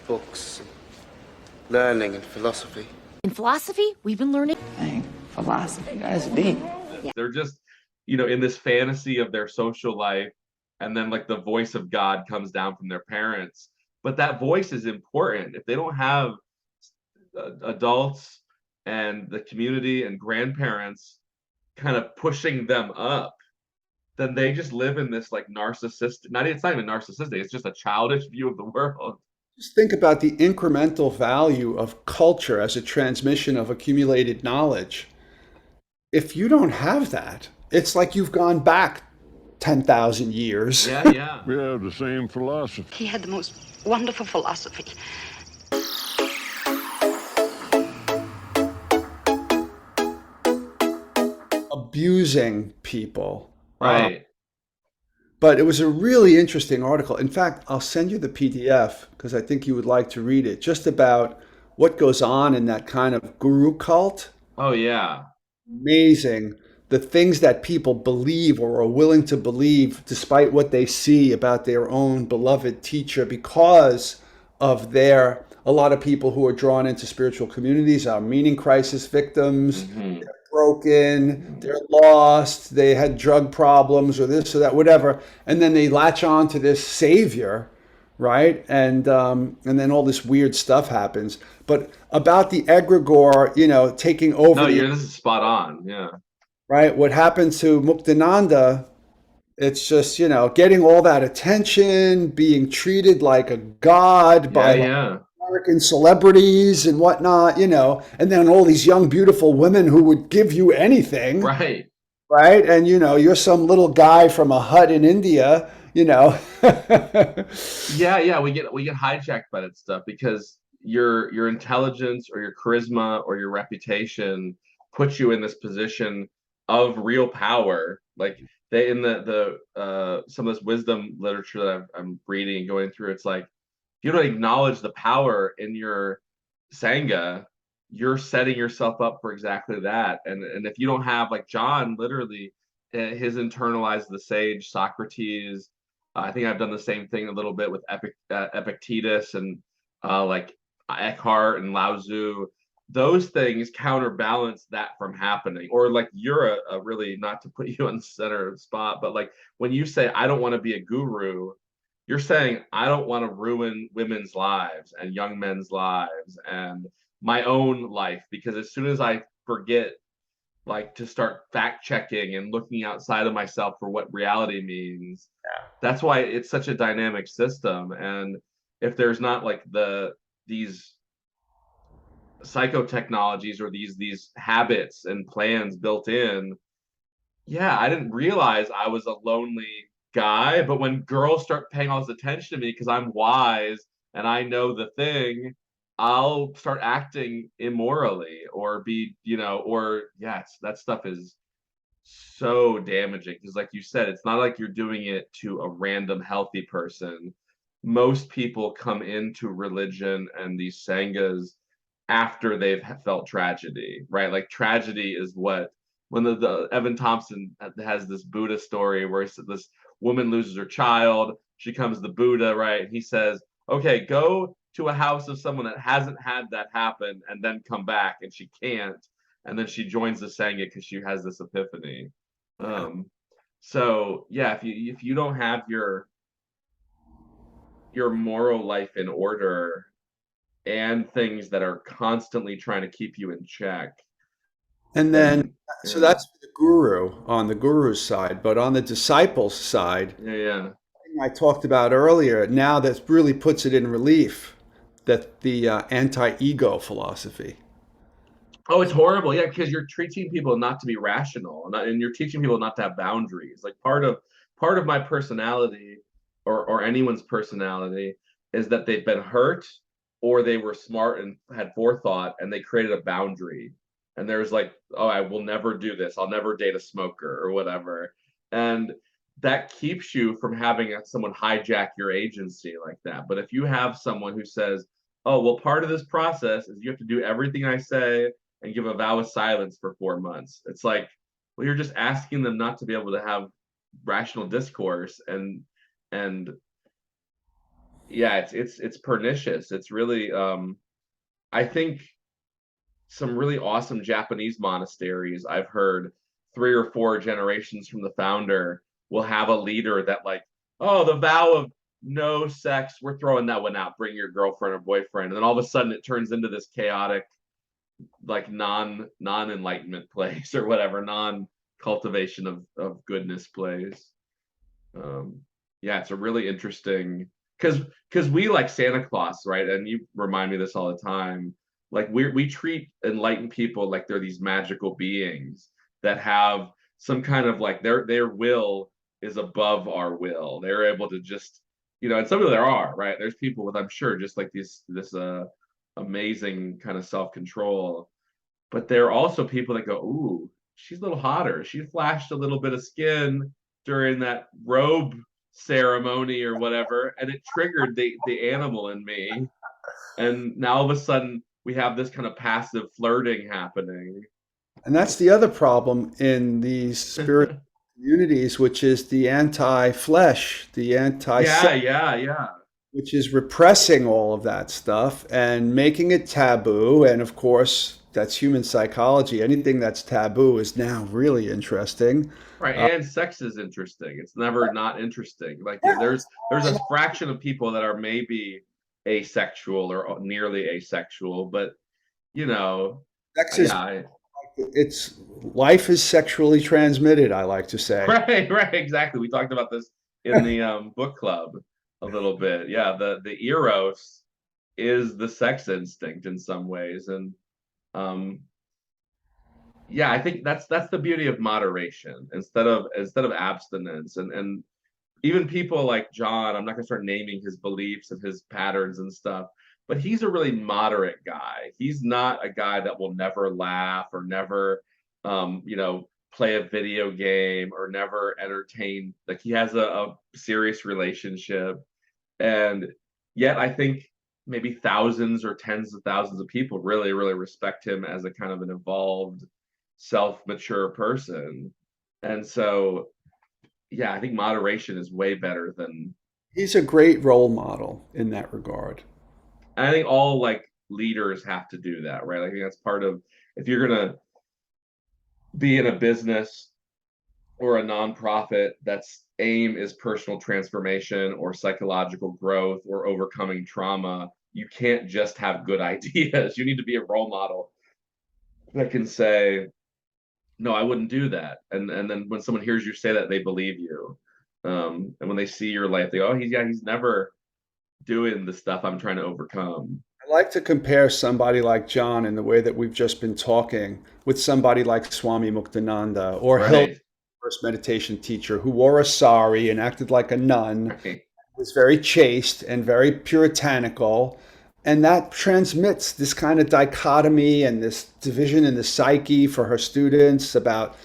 books, learning and philosophy. In philosophy, we've been learning. Dang, philosophy, that's deep. They're just, in this fantasy of their social life, and then like the voice of God comes down from their parents. But that voice is important. If they don't have adults and the community and grandparents kind of pushing them up, then they just live in this like narcissistic, it's not even narcissistic, it's just a childish view of the world. Just think about the incremental value of culture as a transmission of accumulated knowledge. If you don't have that, it's like you've gone back 10,000 years. Yeah, yeah. We have the same philosophy. He had the most wonderful philosophy. Abusing people. Right. But it was a really interesting article. In fact, I'll send you the PDF because I think you would like to read it, just about what goes on in that kind of guru cult. Oh, yeah. Amazing. The things that people believe or are willing to believe despite what they see about their own beloved teacher because of a lot of people who are drawn into spiritual communities are meaning crisis victims. Mhm. They're broken, they're lost, they had drug problems or this or that, whatever. And then they latch on to this savior, right? And then all this weird stuff happens. But about the egregore, taking over No, this is spot on. Yeah. right? What happened to Muktananda, it's just, getting all that attention, being treated like a god by Yeah. American celebrities and whatnot, and then all these young, beautiful women who would give you anything, Right. right? And, you're some little guy from a hut in India, Yeah, we get hijacked by that stuff because your intelligence or your charisma or your reputation puts you in this position of real power. Like they in the some of this wisdom literature that I'm reading and going through, it's like if you don't acknowledge the power in your sangha, you're setting yourself up for exactly that. And if you don't have, like John, literally, his internalized the sage Socrates. I think I've done the same thing a little bit with Epictetus and like Eckhart and Lao Tzu. Those things counterbalance that from happening. Or like you're a really, not to put you on the center of the spot, but like when you say I don't want to be a guru, you're saying I don't want to ruin women's lives and young men's lives and my own life, because as soon as I forget like to start fact checking and looking outside of myself for what reality means, that's why it's such a dynamic system. And if there's not like these psychotechnologies or these habits and plans built in, yeah, I didn't realize I was a lonely guy. But when girls start paying all this attention to me because I'm wise and I know the thing, I'll start acting immorally or yes, that stuff is so damaging. Because like you said, it's not like you're doing it to a random healthy person. Most people come into religion and these sanghas after they've felt tragedy, right? Like tragedy is what, when the Evan Thompson has this Buddha story where this woman loses her child, she becomes the Buddha, right? He says, okay, go to a house of someone that hasn't had that happen and then come back, and she can't. And then she joins the Sangha because she has this epiphany. So yeah, if you don't have your moral life in order and things that are constantly trying to keep you in check. And then, so Yeah. that's the guru on the guru's side, but on the disciple's side, Yeah. I talked about earlier, now that really puts it in relief, that the anti-ego philosophy. Oh, it's horrible. Yeah, because you're teaching people not to be rational, and you're teaching people not to have boundaries. Like part of my personality, or anyone's personality, is that they've been hurt or they were smart and had forethought and they created a boundary. And there's like, oh, I will never do this. I'll never date a smoker or whatever. And that keeps you from having someone hijack your agency like that. But if you have someone who says, oh, well, part of this process is you have to do everything I say and give a vow of silence for 4 months. It's like, well, you're just asking them not to be able to have rational discourse and Yeah, it's pernicious. It's really I think some really awesome Japanese monasteries, I've heard 3 or 4 generations from the founder will have a leader that like, oh, the vow of no sex, we're throwing that one out. Bring your girlfriend or boyfriend, and then all of a sudden it turns into this chaotic, like non enlightenment place or whatever, non cultivation of goodness place. Um, yeah, it's a really interesting because we like Santa Claus, right? And you remind me of this all the time. Like we treat enlightened people like they're these magical beings that have some kind of like their will is above our will. They're able to just, and some of there are, right? There's people with, I'm sure, just like this amazing kind of self-control. But there are also people that go, ooh, she's a little hotter. She flashed a little bit of skin during that robe ceremony or whatever, and it triggered the animal in me. And now all of a sudden we have this kind of passive flirting happening. And that's the other problem in these spiritual communities, which is the anti-flesh, the Yeah, anti-sex, yeah, yeah. which is repressing all of that stuff and making it taboo. And of course, that's human psychology. Anything that's taboo is now really interesting. Right, Uh, and sex is interesting. It's never not interesting. Like there's a fraction of people that are maybe asexual or nearly asexual, but you know, sex is, yeah, it's life is sexually transmitted, I like to say. right, right, exactly. We talked about this in the book club a little bit. Yeah, the eros is the sex instinct in some ways, and um, yeah, I think that's the beauty of moderation instead of abstinence, and even people like John. I'm not gonna start naming his beliefs and his patterns and stuff, but he's a really moderate guy. He's not a guy that will never laugh or never, play a video game or never entertain. Like he has a serious relationship, and yet I think maybe thousands or tens of thousands of people really, really respect him as a kind of an evolved, self-mature person. And so, yeah, I think moderation is way better than He's a great role model in that regard. I think all like leaders have to do that, right? I think that's part of if you're gonna be in a business or a nonprofit that's aim is personal transformation or psychological growth or overcoming trauma, you can't just have good ideas. You need to be a role model that can say, no, I wouldn't do that. And then when someone hears you say that, they believe you. And when they see your life, they go, oh, he's never doing the stuff I'm trying to overcome. I like to compare somebody like John in the way that we've just been talking with somebody like Swami Muktananda or Hill, Right. first meditation teacher who wore a sari and acted like a nun, Right. was very chaste and very puritanical. And that transmits this kind of dichotomy and this division in the psyche for her students about,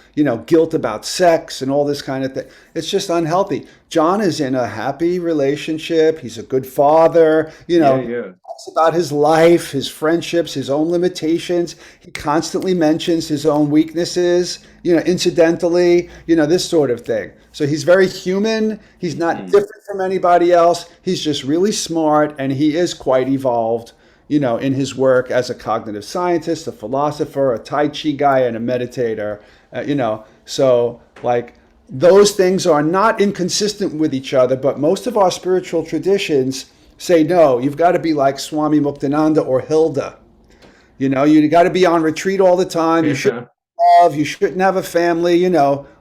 guilt about sex and all this kind of thing. It's just unhealthy. John is in a happy relationship. He's a good father, Yeah, yeah. talks about his life, his friendships, his own limitations. He constantly mentions his own weaknesses, incidentally, this sort of thing. So he's very human. He's not Mhm. different from anybody else. He's just really smart and he is quite evolved, in his work as a cognitive scientist, a philosopher, a Tai Chi guy, and a meditator, So, like, those things are not inconsistent with each other, but most of our spiritual traditions say no, you've got to be like Swami Muktananda or Hilda. You got to be on retreat all the time. You shouldn't Yeah. love, you shouldn't have a family,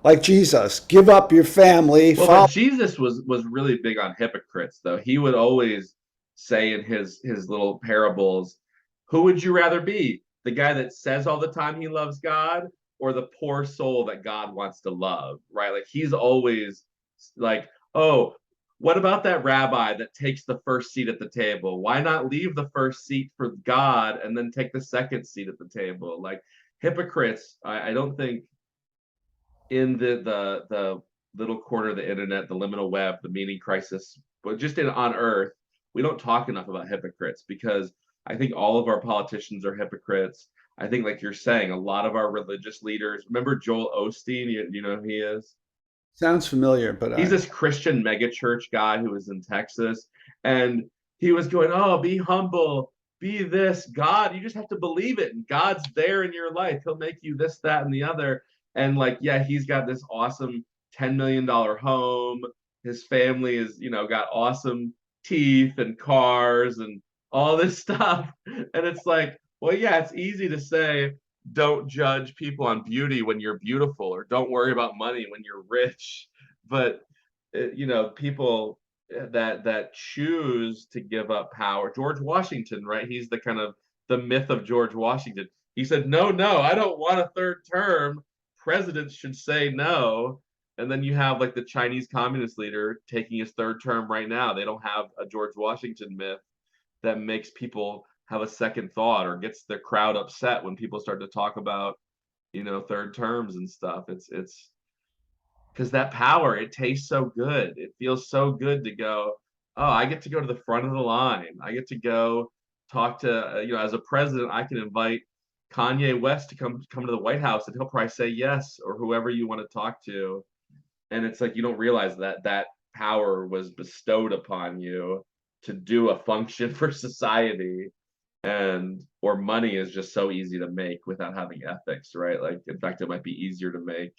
like Jesus. Give up your family, Well, but follow. Jesus was really big on hypocrites, though. He would always say in his little parables, "Who would you rather be? The guy that says all the time he loves God, or the poor soul that God wants to love?" Right? Like he's always like, "Oh, what about that rabbi that takes the first seat at the table? Why not leave the first seat for God and then take the second seat at the table?" Like hypocrites, I don't think in the little corner of the internet, the liminal web, the meaning crisis, but just in on Earth, we don't talk enough about hypocrites because I think all of our politicians are hypocrites. I think, like you're saying, a lot of our religious leaders. Remember Joel Osteen? You know who he is? Sounds familiar, but He's I this Christian megachurch guy who was in Texas, And he was going, oh, be humble, be this. God, you just have to believe it. God's there in your life. He'll make you this, that, and the other. And like, yeah, he's got this awesome $10 million home. His family is, got awesome teeth and cars and all this stuff. And it's like, well, yeah, it's easy to say, don't judge people on beauty when you're beautiful, or don't worry about money when you're rich. But, people that choose to give up power. George Washington, right? He's the kind of the myth of George Washington. He said, no, no, I don't want a third term. Presidents should say no. And then you have like the Chinese communist leader taking his third term right now. They don't have a George Washington myth that makes people have a second thought or gets the crowd upset when people start to talk about, third terms and stuff. It's because that power, it tastes so good. It feels so good to go, oh, I get to go to the front of the line. I get to go talk to, as a president, I can invite Kanye West to come to the White House, and he'll probably say yes, or whoever you want to talk to. And it's like you don't realize that power was bestowed upon you to do a function for society. And or money is just so easy to make without having ethics, right? Like, in fact, it might be easier to make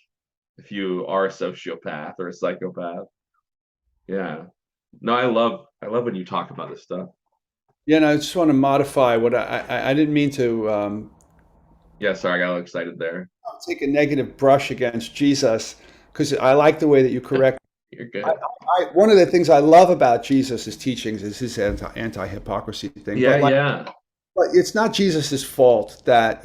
if you are a sociopath or a psychopath. Yeah. No, I love when you talk about this stuff. Yeah, and I just want to modify what I didn't mean to Yeah, sorry, I got a little excited there. take a negative brush against Jesus, because I like the way that you correct. You're good. One of the things I love about Jesus' teachings is his anti-hypocrisy thing. Yeah, yeah. But it's not Jesus's fault that,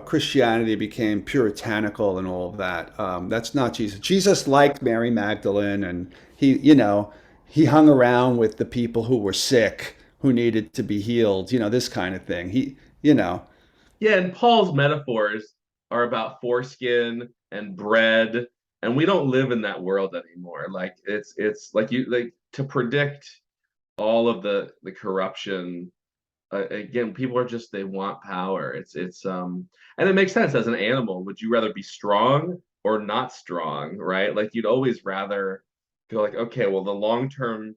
Christianity became puritanical and all of that. That's not Jesus. Jesus liked Mary Magdalene, and he hung around with the people who were sick, who needed to be healed, this kind of thing. Yeah, and Paul's metaphors are about foreskin and bread, and we don't live in that world anymore. Like it's like you like to predict all of the corruption. Again, people are just they want power. It's and it makes sense as an animal. Would you rather be strong or not strong, right? Like you'd always rather go like, okay, well, the long-term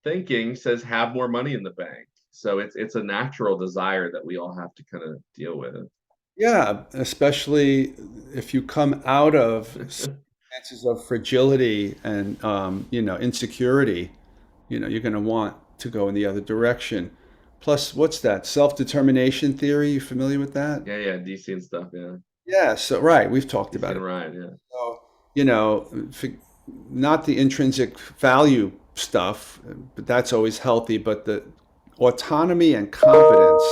thinking says have more money in the bank. So it's a natural desire that we all have to kind of deal with. Yeah, especially if you come out of circumstances of fragility and insecurity, you're going to want to go in the other direction. Plus, what's that? Self-determination theory. You familiar with that? Yeah, yeah, DC and stuff, yeah. Yeah, so right, we've talked DC about and it. Ryan, yeah. So, not the intrinsic value stuff, but that's always healthy, but the autonomy and competence,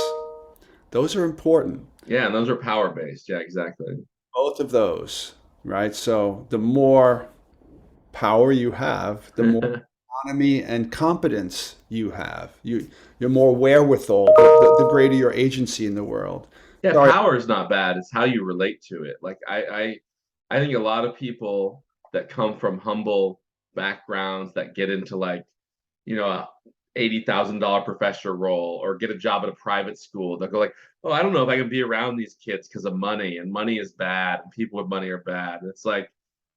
those are important. Yeah, and those are power based. Yeah, exactly. Both of those, right? So the more power you have, the more autonomy and competence you have. You're more wherewithal, the greater your agency in the world. Yeah, Sorry. power is not bad. It's how you relate to it. Like I think a lot of people that come from humble backgrounds that get into like, a $80,000 professor role or get a job at a private school, they'll go like, oh, I don't know if I can be around these kids because of money, and money is bad, and people with money are bad. And it's like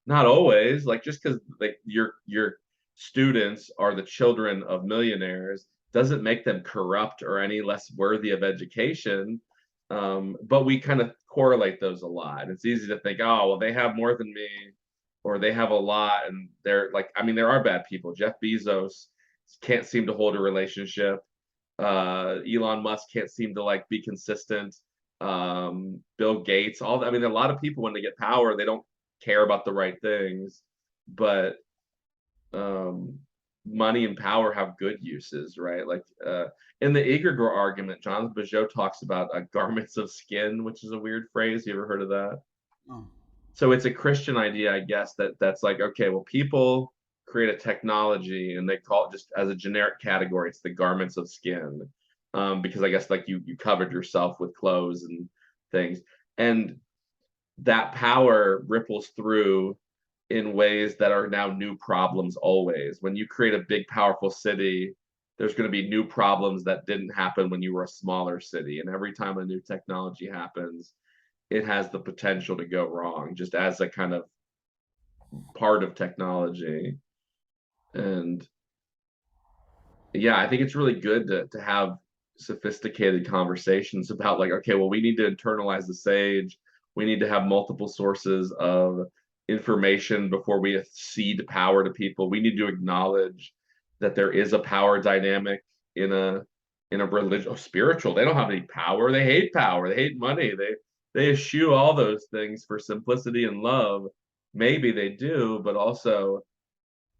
not always. Like just because like your students are the children of millionaires doesn't make them corrupt or any less worthy of education. But we kind of correlate those a lot. It's easy to think, oh, well, they have more than me, or they have a lot, and they're like, I mean, there are bad people. Jeff Bezos can't seem to hold a relationship. Elon Musk can't seem to like be consistent. Bill Gates, I mean, a lot of people when they get power, they don't care about the right things, but um, money and power have good uses, right? Like in the Igor argument, John Bijot talks about garments of skin, which is a weird phrase. You ever heard of that? Oh. So it's a Christian idea, I guess, that's like, okay, well, people create a technology and they call it just as a generic category, it's the garments of skin. Because I guess like you covered yourself with clothes and things. And that power ripples through in ways that are now new problems always. When you create a big, powerful city, there's going to be new problems that didn't happen when you were a smaller city. And every time a new technology happens, it has the potential to go wrong, just as a kind of part of technology. And Yeah, I think it's really good to have sophisticated conversations about like, okay, well, we need to internalize the sage. We need to have multiple sources of information before we cede power to people. We need to acknowledge that there is a power dynamic in a religious, oh, spiritual. They don't have any power. They hate power. They hate money. They eschew all those things for simplicity and love. Maybe they do, but also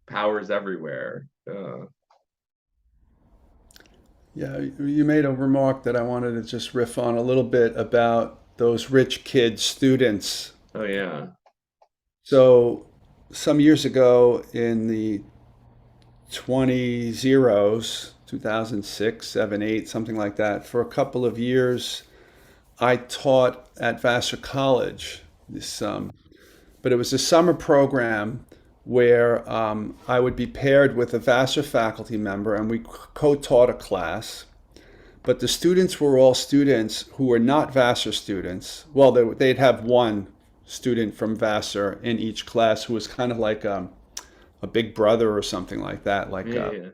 power is everywhere. Yeah, you made a remark that I wanted to just riff on a little bit about those rich kid students. Oh yeah. So, some years ago in the 20 zeros, 2006, 7, 8, something like that, for a couple of years, I taught at Vassar College. But it was a summer program where I would be paired with a Vassar faculty member and we co-taught a class. But the students were all students who were not Vassar students. Well, they'd have one student from Vassar in each class who was kind of like a big brother or something like that, like Yeah, yeah.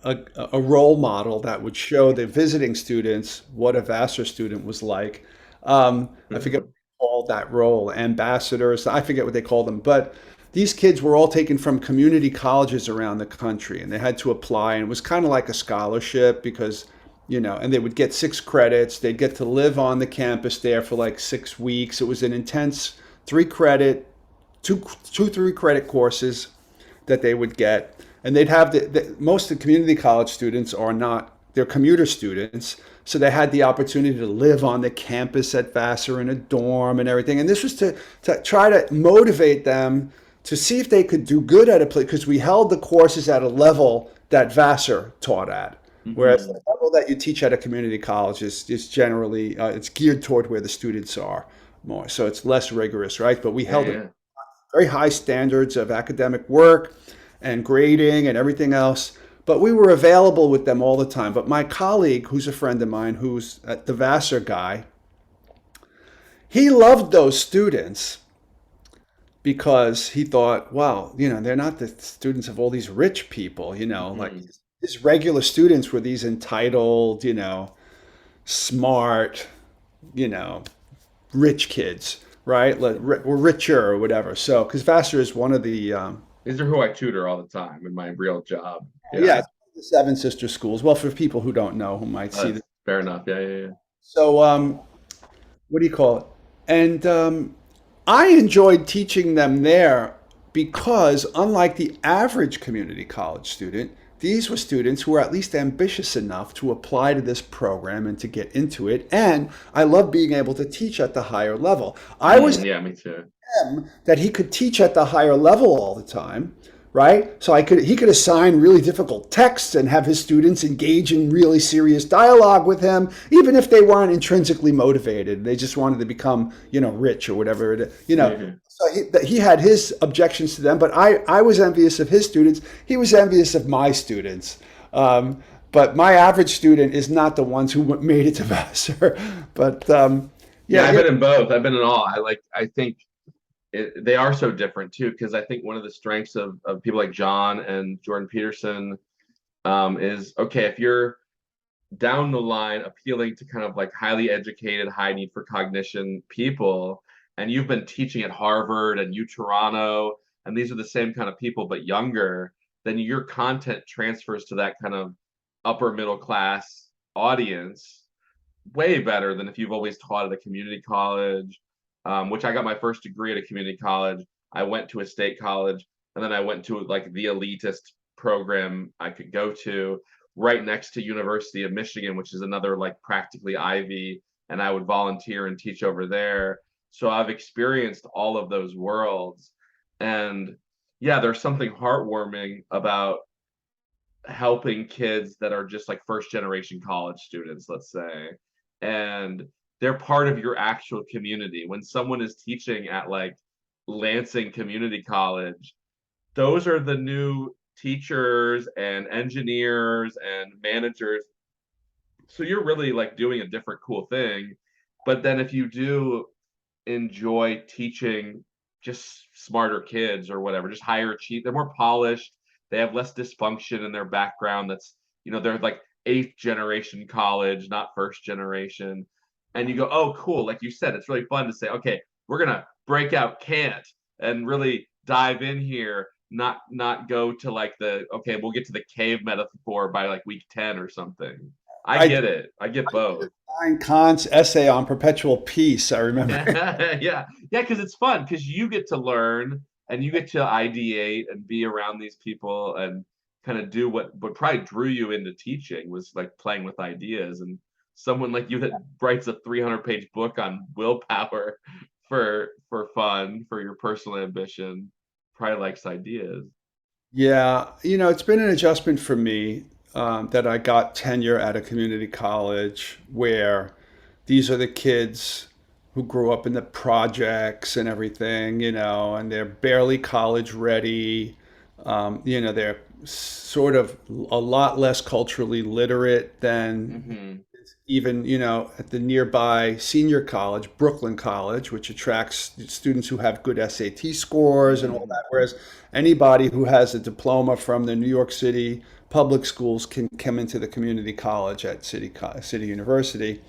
a role model that would show the visiting students what a Vassar student was like. I forget what they called that role, ambassadors. I forget what they called them, but these kids were all taken from community colleges around the country, and they had to apply. And it was kind of like a scholarship because, and they would get 6 credits. They'd get to live on the campus there for like 6 weeks. It was an intense 3 credit, 3 credit courses that they would get, and they'd have most of the community college students are not, they're commuter students, so they had the opportunity to live on the campus at Vassar in a dorm and everything. And this was to try to motivate them to see if they could do good at a place, because we held the courses at a level that Vassar taught at. Whereas the level that you teach at a community college is generally it's geared toward where the students are more, so it's less rigorous, right? But we Yeah, held it yeah. very high standards of academic work and grading and everything else. But we were available with them all the time. But my colleague, who's a friend of mine, who's the Vassar guy, he loved those students because he thought, wow, they're not the students of all these rich people, like Mhm. his regular students were these entitled, smart, you know, rich kids, right? Or richer or whatever. So, because Vassar is one of the These are who I tutor all the time in my real job. yeah, Yeah, it's one of the seven sister schools. Well, for people who don't know, who might see this. that's fair enough. Yeah, yeah, yeah. So, what do you call it? And I enjoyed teaching them there because, unlike the average community college student, these were students who were at least ambitious enough to apply to this program and to get into it. And I love being able to teach at the higher level. I was Yeah, me too. him that he could teach at the higher level all the time, right? So he could assign really difficult texts and have his students engage in really serious dialogue with him, even if they weren't intrinsically motivated. They just wanted to become, rich or whatever it is, Yeah. So he had his objections to them, but I was envious of his students. He was envious of my students. But my average student is not the ones who made it to Vassar. But Yeah, I've yeah, been in both. I've been in all. I think they are so different too, because I think one of the strengths of people like John and Jordan Peterson is okay, if you're down the line appealing to kind of like highly educated, high need for cognition people, and you've been teaching at Harvard and U Toronto, and these are the same kind of people but younger, then your content transfers to that kind of upper middle class audience way better than if you've always taught at a community college, which I got my first degree at a community college. I went to a state college, and then I went to like the elitist program I could go to right next to University of Michigan, which is another like practically Ivy, and I would volunteer and teach over there. So I've experienced all of those worlds. And yeah, there's something heartwarming about helping kids that are just like first generation college students, let's say, and they're part of your actual community. When someone is teaching at like Lansing Community College, those are the new teachers and engineers and managers. So you're really like doing a different cool thing. But then if you do enjoy teaching just smarter kids or whatever, just higher achieve, they're more polished, they have less dysfunction in their background that's they're like eighth generation college, not first generation. And you go, oh, cool. Like you said, it's really fun to say, okay, we're gonna break out Kant and really dive in here, not go to like okay, we'll get to the cave metaphor by like week 10 or something. I I get it. I get both. find Kant's essay on perpetual peace. I remember. Yeah, yeah, because it's fun because you get to learn and you get to ideate and be around these people and kind of do what probably drew you into teaching was like playing with ideas. And someone like you that writes a 300-page book on willpower for fun for your personal ambition probably likes ideas. Yeah, it's been an adjustment for me that I got tenure at a community college where these are the kids who grew up in the projects and everything, and they're barely college ready. They're sort of a lot less culturally literate than Hmm. even, at the nearby senior college, Brooklyn College, which attracts students who have good SAT scores and all Hmm. that. Whereas anybody who has a diploma from the New York City public schools can come into the community college at City University.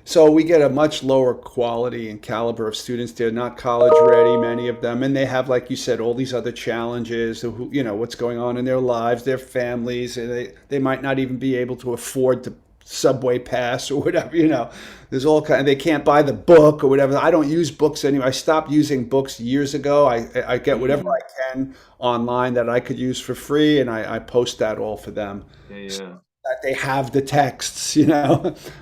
So we get a much lower quality and caliber of students. They're not college ready, many of them, and they have, like you said, all these other challenges. Who, what's going on in their lives, their families. And they might not even be able to afford the subway pass or whatever. There's all kind. They can't buy the book or whatever. I don't use books anymore. I stopped using books years ago. I get whatever Hmm. I can online that I could use for free, and I post that all for them Yeah, yeah. that they have the texts.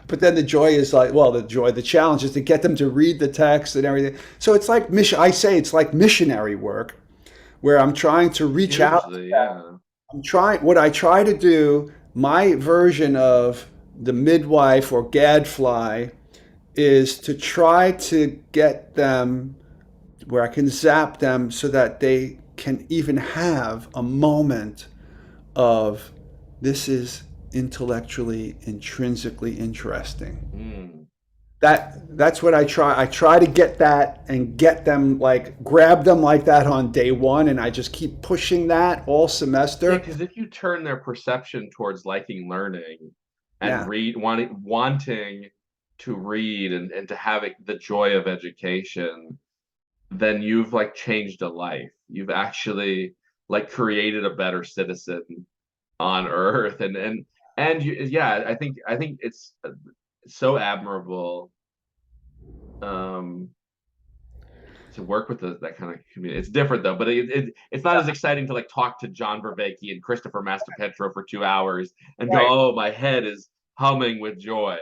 But then the joy is like, well, the challenge is to get them to read the text and everything. So it's like mission. I say it's like missionary work where I'm trying to reach out. Hugely, yeah. What I try to do, my version of the midwife or gadfly is to try to get them where I can zap them so that they can even have a moment of this is intellectually, intrinsically interesting. Mm. That's what I try. I try to get that and get them like grab them like that on day one, and I just keep pushing that all Yeah, semester. because if you turn their perception towards liking learning and Yeah, wanting to read and to have the joy of education, then you've like changed a life. You've actually like created a better citizen on Earth, yeah, I think it's so admirable um to work with that kind of community. It's different though, but it's not as exciting to like talk to John Vervaeke and Christopher Mastapetro for 2 hours and go, right, oh, my head is humming with joy.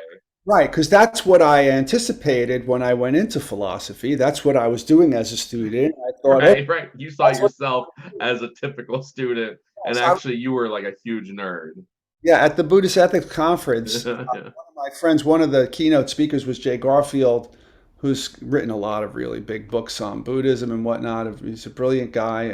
right, because that's what I anticipated when I went into philosophy. That's what I was doing as a student. I thought, oh, Right, right. You saw that's what. yourself as a typical student, and So actually you were like a huge nerd. yeah, at the Buddhist Ethics Conference, Yeah, one of my friends, one of the keynote speakers was Jay Garfield, who's written a lot of really big books on Buddhism and whatnot. He's a brilliant guy.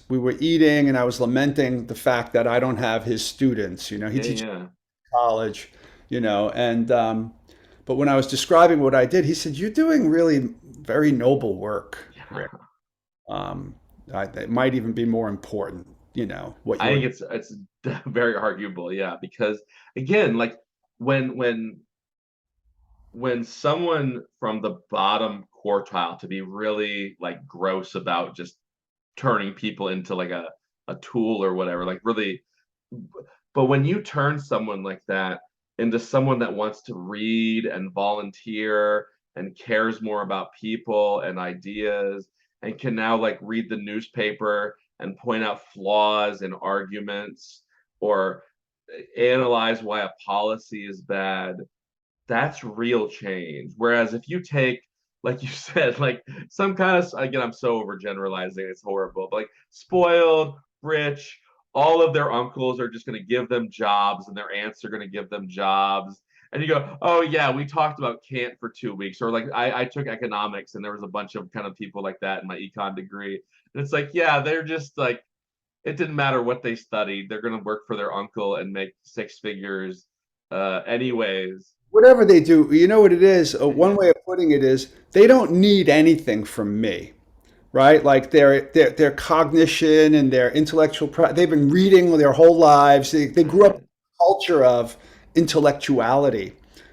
We were eating, and I was lamenting the fact that I don't have his students. He yeah, teaches yeah. college, and but when I was describing what I did, he said, "You're doing really very noble work, Yeah. Rick. Um, it might even be more important, what I you're." think it's very arguable, yeah, because again, like when when when someone from the bottom quartile to be really like gross about just turning people into like a tool or whatever, like really, but when you turn someone like that into someone that wants to read and volunteer and cares more about people and ideas and can now like read the newspaper and point out flaws in arguments or analyze why a policy is bad, that's real change. Whereas if you take, like you said, like some kind of, again, I'm so overgeneralizing, it's horrible, but like spoiled, rich, all of their uncles are just going to give them jobs and their aunts are going to give them jobs. And you go, oh yeah, we talked about Kant for 2 weeks, or like I took economics and there was a bunch of kind of people like that in my econ degree. And it's like, yeah, they're just like, it didn't matter what they studied, they're going to work for their uncle and make six figures anyways. Whatever they do, you know what it is? Yeah, One yeah. way of putting it is they don't need anything from me. right? Like their cognition and their intellectual, they've been reading their whole lives. They grew up in Right. a culture of intellectuality,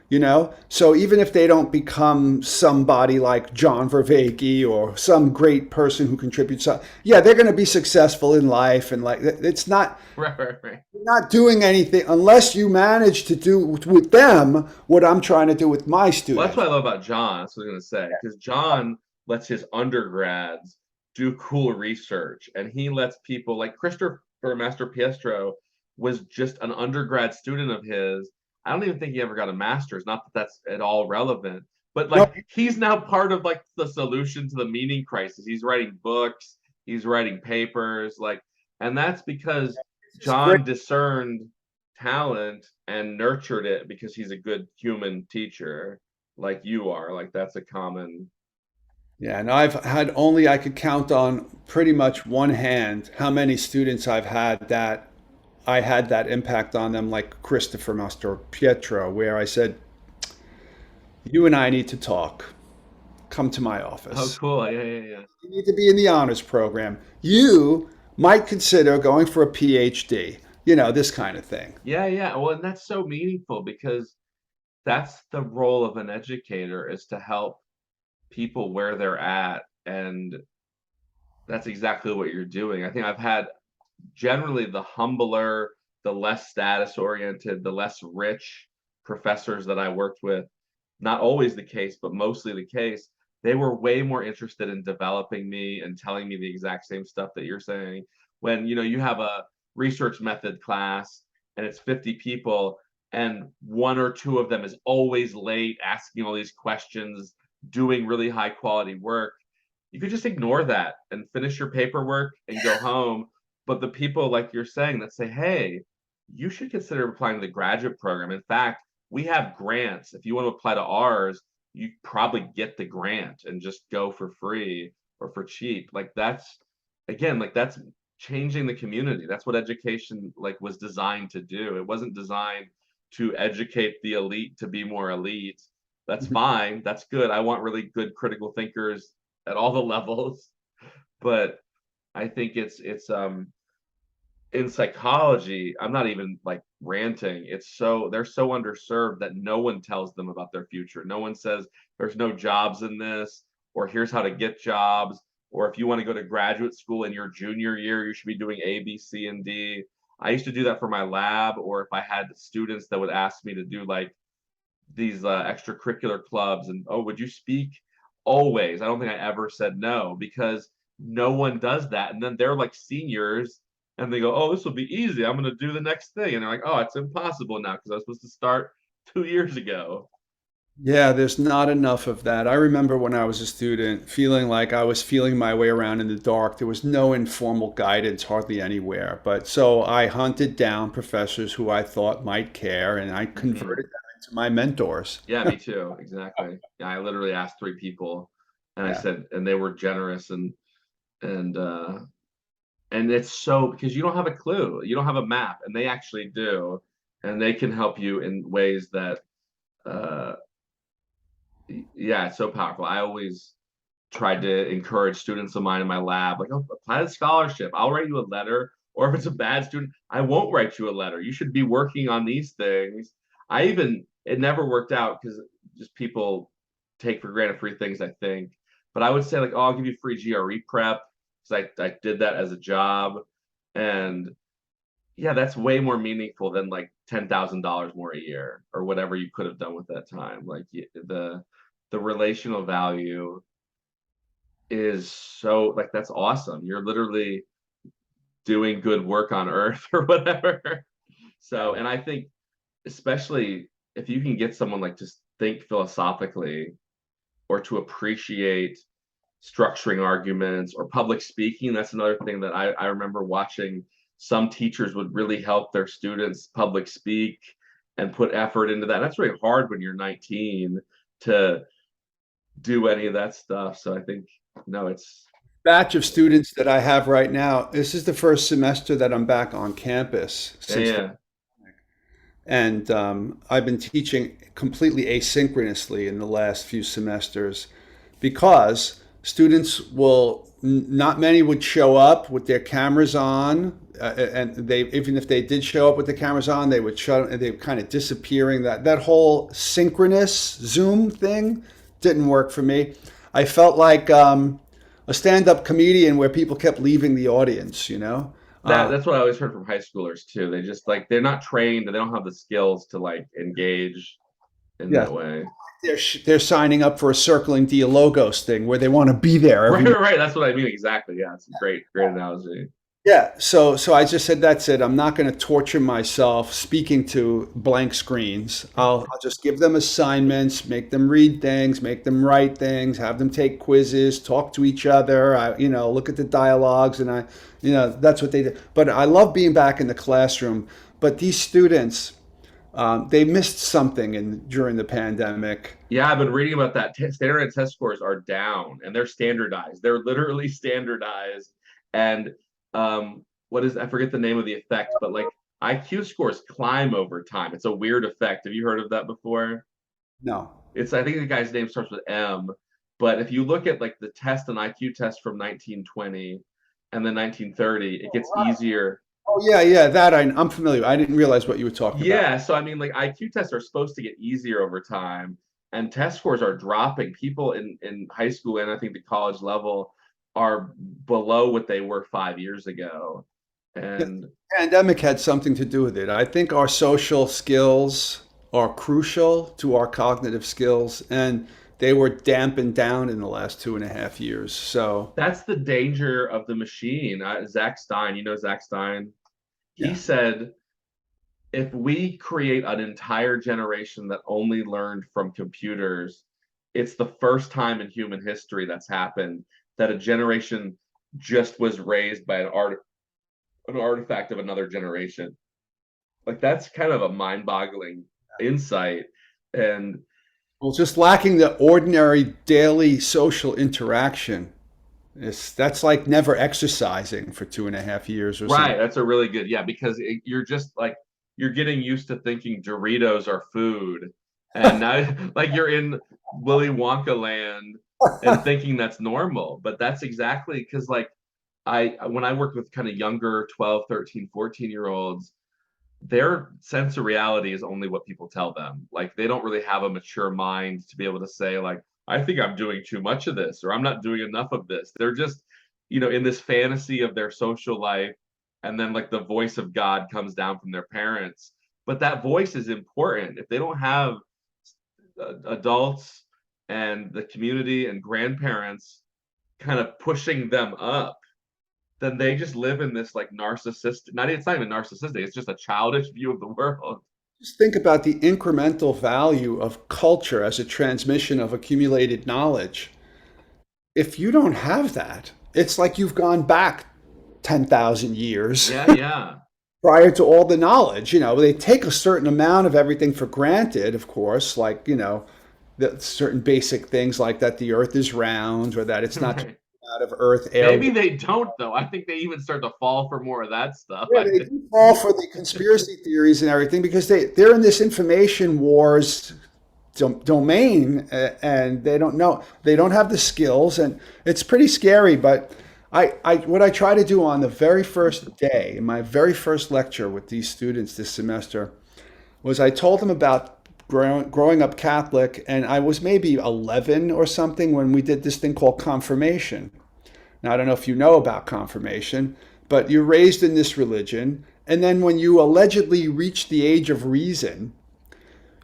you know? So even if they don't become somebody like John Vervaeke or some great person who contributes, yeah, they're going to be successful in life. And like, it's not, Right, right, right. you're not doing anything unless you manage to do with them what I'm trying to do with my Well, that's students. what I love about John. That's what I was gonna say. Because John lets his undergrads do cool research, and he lets people like Christopher Master Piestro was just an undergrad student of his. I don't even think he ever got a master's. Not that that's at all relevant, but No, like he's now part of like the solution to the meaning crisis. He's writing books, he's writing papers, like, and that's because this is great. John discerned talent and nurtured it because he's a good human teacher like you are. Like that's a common. Yeah, and I've had only I could count on pretty much one hand how many students I've had that I had that impact on them, like Christopher Master Pietro, where I said, "You and I need to talk. Come to my Oh, office. cool. Yeah, yeah, yeah. You need to be in the honors program. You might consider going for a PhD. You know, this kind of thing." Yeah, yeah. Well, and that's so meaningful because that's the role of an educator is to help people where they're at. And that's exactly what you're doing. I think I've had generally the humbler, the less status oriented, the less rich professors that I worked with, not always the case, but mostly the case, they were way more interested in developing me and telling me the exact same stuff that you're saying. When you have a research method class and it's 50 people and one or two of them is always late asking all these questions, doing really high quality work, you could just ignore that and finish your paperwork and go home. But the people like you're saying that say, hey, you should consider applying to the graduate program. In fact, we have grants. If you want to apply to ours, you probably get the grant and just go for free or for cheap. Like that's again, like that's changing the community. That's what education like was designed to do. It wasn't designed to educate the elite to be more elite. That's fine. That's good. I want really good critical thinkers at all the levels. But I think it's in psychology, I'm not even like ranting. It's so they're so underserved that no one tells them about their future. No one says there's no jobs in this, or here's how to get jobs, or if you want to go to graduate school in your junior year, you should be doing A, B, C, and D. I used to do that for my lab, or if I had students that would ask me to do like these extracurricular clubs and oh, would you speak? Always. I don't think I ever said no because no one does that. And then they're like seniors and they go, oh, this will be easy. I'm going to do the next thing. And they're like, oh, it's impossible now because I was supposed to start 2 years ago. Yeah, there's not enough of that. I remember when I was a student feeling like I was feeling my way around in the dark. There was no informal guidance hardly anywhere. But so I hunted down professors who I thought might care and I Hmm. converted them into my mentors. Yeah, me too. Exactly. Yeah, I literally asked three people and I Yeah. said, and they were generous and and it's so because you don't have a clue, you don't have a map, and they actually do, and they can help you in ways that uh yeah, it's so powerful. I always tried to encourage students of mine in my lab, like, oh, apply to scholarship. I'll write you a letter, or if it's a bad student, I won't write you a letter. You should be working on these things. I even it never worked out because just people take for granted free things, I think. But I would say like, oh, I'll give you free GRE prep because I did that as a job, and yeah, that's way more meaningful than like $10,000 more a year or whatever you could have done with that time. Like the relational value is so like that's awesome. You're literally doing good work on earth or whatever. So, and I think especially if you can get someone like just think philosophically or to appreciate structuring arguments or public speaking, that's another thing that I remember watching. Some teachers would really help their students public speak and put effort into that. That's really hard when you're 19 to do any of that stuff. So I think no, it's Batch of students that I have right now, this is the first semester that I'm back on campus yeah, since, yeah. and I've been teaching completely asynchronously in the last few semesters because students will, not many would show up with their cameras on, and they, even if they did show up with the cameras on, they would they were kind of disappearing. That whole synchronous Zoom thing didn't work for me. I felt like a stand-up comedian where people kept leaving the audience, you know. That's what I always heard from high schoolers too. They just like they're not trained, they don't have the skills to like engage in Yeah, that way. they're signing up for a circling Dialogos thing where they want to be there every. Right, right. That's what I mean exactly. Yeah, it's a great analogy. Yeah, so I just said that's it. I'm not going to torture myself speaking to blank screens. I'll just give them assignments, make them read things, make them write things, have them take quizzes, talk to each other. Look at the dialogues, and that's what they do. But I love being back in the classroom. But these students, they missed something during the pandemic. Yeah, I've been reading about that. Standardized test scores are down, and they're standardized. They're literally standardized. And what is I forget the name of the effect, but like IQ scores climb over time. It's a weird effect. Have you heard of that before? No. It's I think the guy's name starts with M, but if you look at like the test and IQ test from 1920 and then 1930, it gets easier. Oh yeah, that I'm familiar. I didn't realize what you were talking about. Yeah, so I mean, like IQ tests are supposed to get easier over time, and test scores are dropping. People in high school and I think the college level are below what they were 5 years ago. And The pandemic had something to do with it. I think our social skills are crucial to our cognitive skills, and they were dampened down in the last 2.5 years. So that's the danger of the machine. Zach Stein, you know Zach Stein? He yeah, said if we create an entire generation that only learned from computers, it's the first time in human history that's happened that a generation just was raised by an artifact of another generation. Like that's kind of a mind-boggling insight. And well, just lacking the ordinary daily social interaction. That's like never exercising for 2.5 years or something. right, that's a really good, yeah, because you're just like you're getting used to thinking Doritos are food, and now like you're in Willy Wonka land and thinking that's normal. But that's exactly because like I when I work with kind of younger 12, 13, 14 year olds, their sense of reality is only what people tell them. Like they don't really have a mature mind to be able to say like I think I'm doing too much of this or I'm not doing enough of this. They're just, in this fantasy of their social life, and then like the voice of God comes down from their parents. But that voice is important. If they don't have adults and the community and grandparents kind of pushing them up, then they just live in this like narcissistic, it's not even narcissistic, it's just a childish view of the world. Just think about the incremental value of culture as a transmission of accumulated knowledge. If you don't have that, it's like you've gone back 10,000 years Yeah, yeah. prior to all the knowledge. They take a certain amount of everything for granted, of course, like, the certain basic things like that the earth is round or that it's not Right. out of earth air. Maybe they don't though. I think they even start to fall for more of that stuff. Yeah, they do fall for the conspiracy theories and everything because they're in this information wars domain, and they don't know, they don't have the skills, and it's pretty scary. But what I try to do on the very first day, in my very first lecture with these students this semester, was I told them about growing up Catholic, and I was maybe 11 or something when we did this thing called confirmation. Now, I don't know if you know about confirmation, but you're raised in this religion, and then when you allegedly reach the age of reason,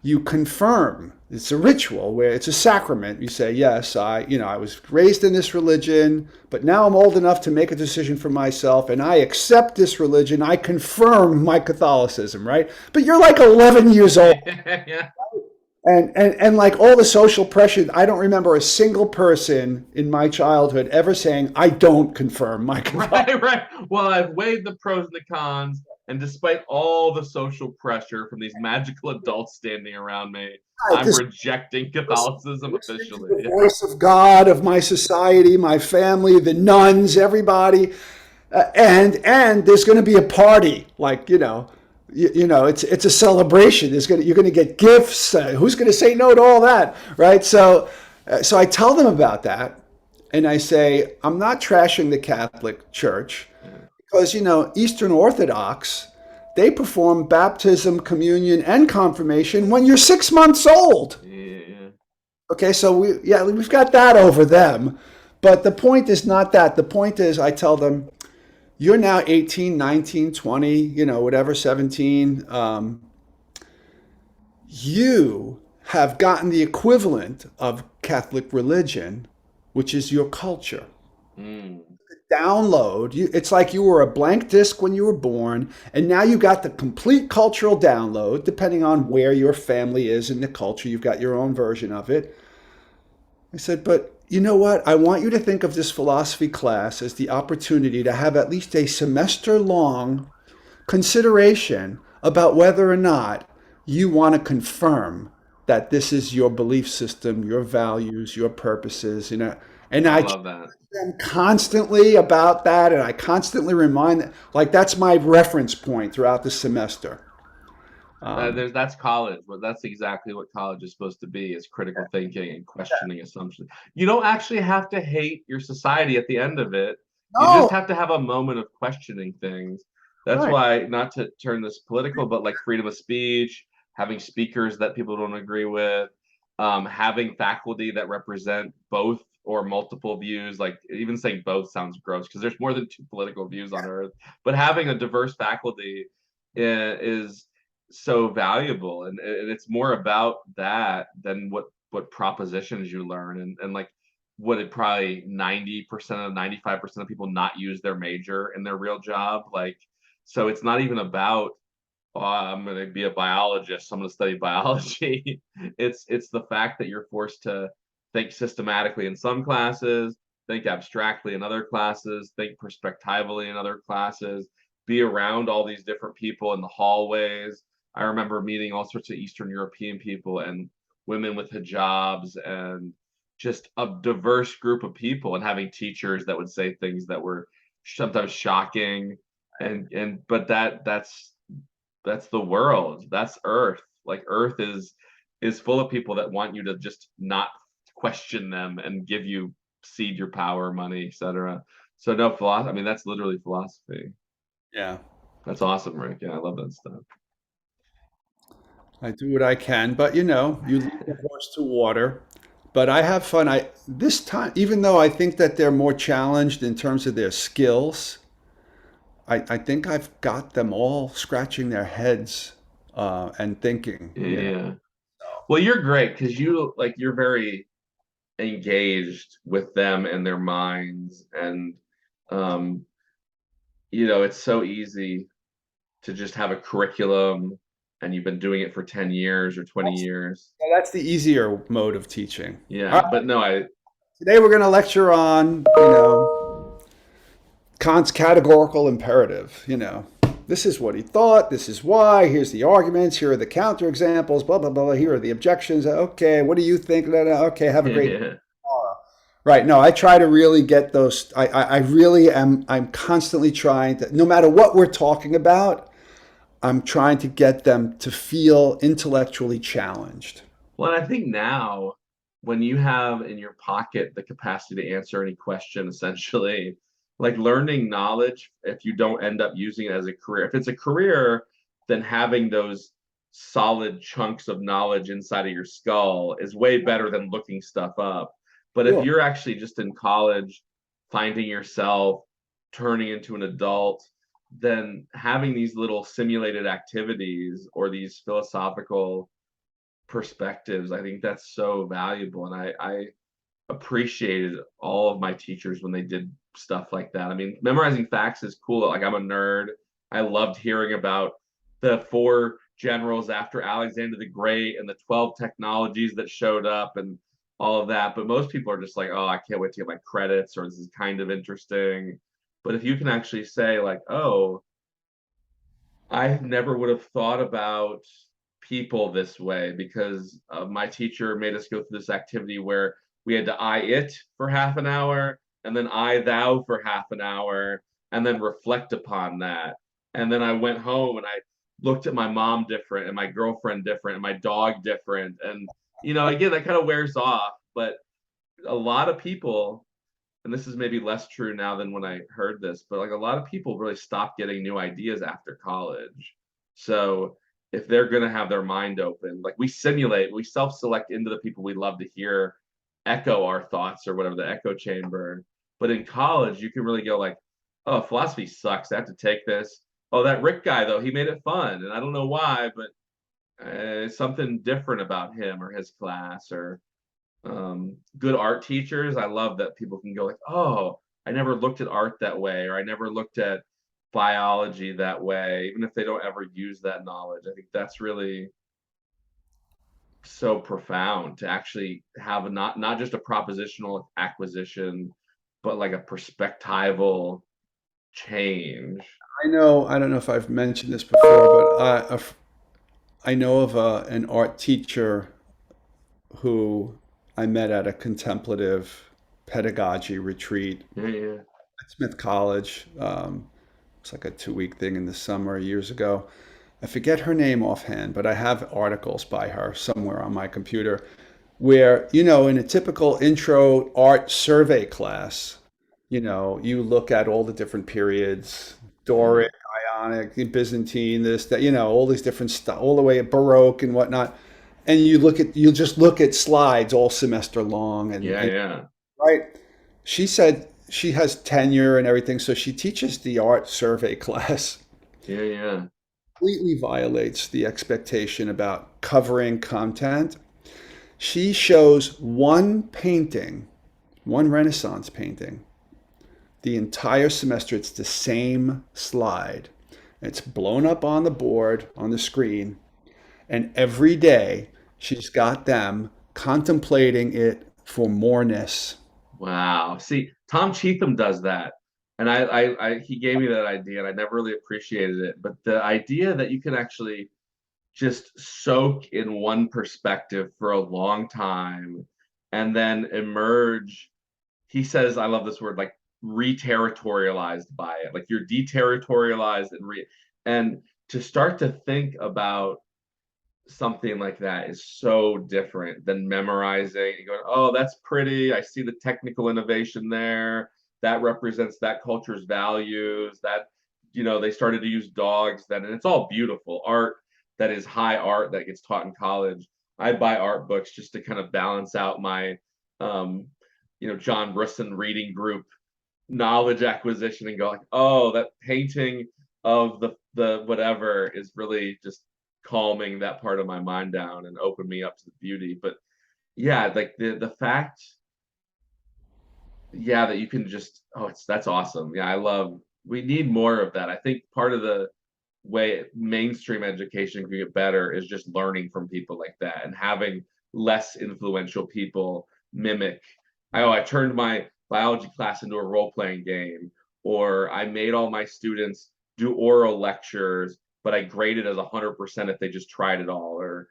you confirm. It's a ritual where it's a sacrament. You say, yes, I was raised in this religion, but now I'm old enough to make a decision for myself, and I accept this religion. I confirm my Catholicism, right? But you're like 11 years old. Yeah. And like all the social pressure, I don't remember a single person in my childhood ever saying, I don't confirm my Catholicism. Right, right. Well, I've weighed the pros and the cons, and despite all the social pressure from these magical adults standing around me, I'm rejecting Catholicism officially. The voice of God, of my society, my family, the nuns, everybody. And there's going to be a party, like, it's a celebration. You're going to get gifts. Who's going to say no to all that, right? So I tell them about that, and I say, I'm not trashing the Catholic Church Yeah. because, Eastern Orthodox, they perform baptism, communion, and confirmation when you're 6 months old. Yeah. Okay, so we've got that over them. But the point is not that. The point is, I tell them, you're now 18, 19, 20, whatever, 17. You have gotten the equivalent of Catholic religion, which is your culture. Mm. Download you, it's like you were a blank disc when you were born, and now you got the complete cultural download. Depending on where your family is in the culture, you've got your own version of it. I said, but you know what? I want you to think of this philosophy class as the opportunity to have at least a semester long consideration about whether or not you want to confirm that this is your belief system, your values, your purposes, and I I love that. them constantly about that, and I constantly remind them, like that's my reference point throughout the semester. That's college, but that's exactly what college is supposed to be, is critical thinking and questioning assumptions. You don't actually have to hate your society at the end of it. You No, just have to have a moment of questioning things. That's right. why, not to turn this political, but like freedom of speech, having speakers that people don't agree with, having faculty that represent both or multiple views. Like even saying both sounds gross because there's more than two political views on earth, but having a diverse faculty is so valuable, and it's more about that than what propositions you learn, and like what it probably 90% of 95% of people not use their major in their real job. Like, so it's not even about, oh, I'm going to be a biologist, so I'm going to study biology. It's the fact that you're forced to think systematically in some classes, think abstractly in other classes, think perspectively in other classes, be around all these different people in the hallways. I remember meeting all sorts of Eastern European people and women with hijabs and just a diverse group of people, and having teachers that would say things that were sometimes shocking, and but that's the world. That's Earth. Like Earth is full of people that want you to just not question them and give you, seed your power, money, etc. So no philosophy. I mean, that's literally philosophy. Yeah, That's awesome, Rick. Yeah, I love that stuff. I do what I can, but you lead the horse to water. But I have fun. I this time, even though I think that they're more challenged in terms of their skills, I think I've got them all scratching their heads and thinking. Yeah. Well, you're great because you're very engaged with them and their minds, and um, it's so easy to just have a curriculum, and you've been doing it for 10 years or 20 years. That's the easier mode of teaching. All Yeah, right, but no, today we're going to lecture on, Kant's categorical imperative. This is what he thought. This is why. Here's the arguments. Here are the counterexamples. Blah blah blah. Here are the objections. Okay, what do you think? Okay, have a great day. yeah. Right. No, I try to really get those. I really am. I'm constantly trying to, no matter what we're talking about, I'm trying to get them to feel intellectually challenged. Well, I think now, when you have in your pocket the capacity to answer any question, essentially, like learning knowledge, if you don't end up using it as a career, if it's a career, then having those solid chunks of knowledge inside of your skull is way better than looking stuff up. But if Sure. you're actually just in college, finding yourself, turning into an adult, then having these little simulated activities or these philosophical perspectives, I think that's so valuable. And I appreciated all of my teachers when they did stuff like that. I mean, memorizing facts is cool. Like, I'm a nerd. I loved hearing about the four generals after Alexander the Great and the 12 technologies that showed up and all of that. But most people are just like, oh, I can't wait to get my credits, or this is kind of interesting. But if you can actually say, like, oh, I never would have thought about people this way because my teacher made us go through this activity where we had to I it for half an hour, and then I thou for half an hour, and then reflect upon that. And then I went home and I looked at my mom different and my girlfriend different and my dog different. And, again, that kind of wears off. But a lot of people and this is maybe less true now than when I heard this, but like a lot of people really stop getting new ideas after college. So if they're going to have their mind open, like we self-select into the people we love to hear echo our thoughts or whatever, the echo chamber. But in college, you can really go like, oh, philosophy sucks. I have to take this. Oh, that Rick guy though, he made it fun, and I don't know why, but something different about him or his class or good art teachers. I love that people can go like, oh, I never looked at art that way, or I never looked at biology that way, even if they don't ever use that knowledge. I think that's really so profound to actually have not just a propositional acquisition, but like a perspectival change. I don't know if I've mentioned this before, but I know of an art teacher who I met at a contemplative pedagogy retreat Yeah, yeah, at Smith College. It's like a 2 week thing in the summer years ago. I forget her name offhand, but I have articles by her somewhere on my computer where, in a typical intro art survey class, you look at all the different periods, yeah, Doric, Ionic, Byzantine, this, that, all these different stuff, all the way at Baroque and whatnot. And you just look at slides all semester long yeah, and yeah, right. She said she has tenure and everything, so she teaches the art survey class. yeah, yeah. Completely violates the expectation about covering content. She shows one painting, one Renaissance painting, the entire semester. It's the same slide. It's blown up on the board, on the screen, and every day she's got them contemplating it for moreness. Wow. See, Tom Cheetham does that. And he gave me that idea and I never really appreciated it. But the idea that you can actually just soak in one perspective for a long time and then emerge, he says, I love this word, like re-territorialized by it. Like you're deterritorialized and to start to think about something like that is so different than memorizing and going, oh, that's pretty. I see the technical innovation there. That represents that culture's values. That, they started to use dogs then, and it's all beautiful art that is high art that gets taught in college. I buy art books just to kind of balance out my, John Brisson reading group knowledge acquisition and go like, oh, that painting of the whatever is really just calming that part of my mind down and open me up to the beauty. But yeah, like the fact, yeah, that you can just, oh, that's awesome. Yeah, I love, we need more of that. I think part of the way mainstream education can get better is just learning from people like that and having less influential people mimic. I turned my biology class into a role-playing game, or I made all my students do oral lectures, but I graded as 100% if they just tried it all, or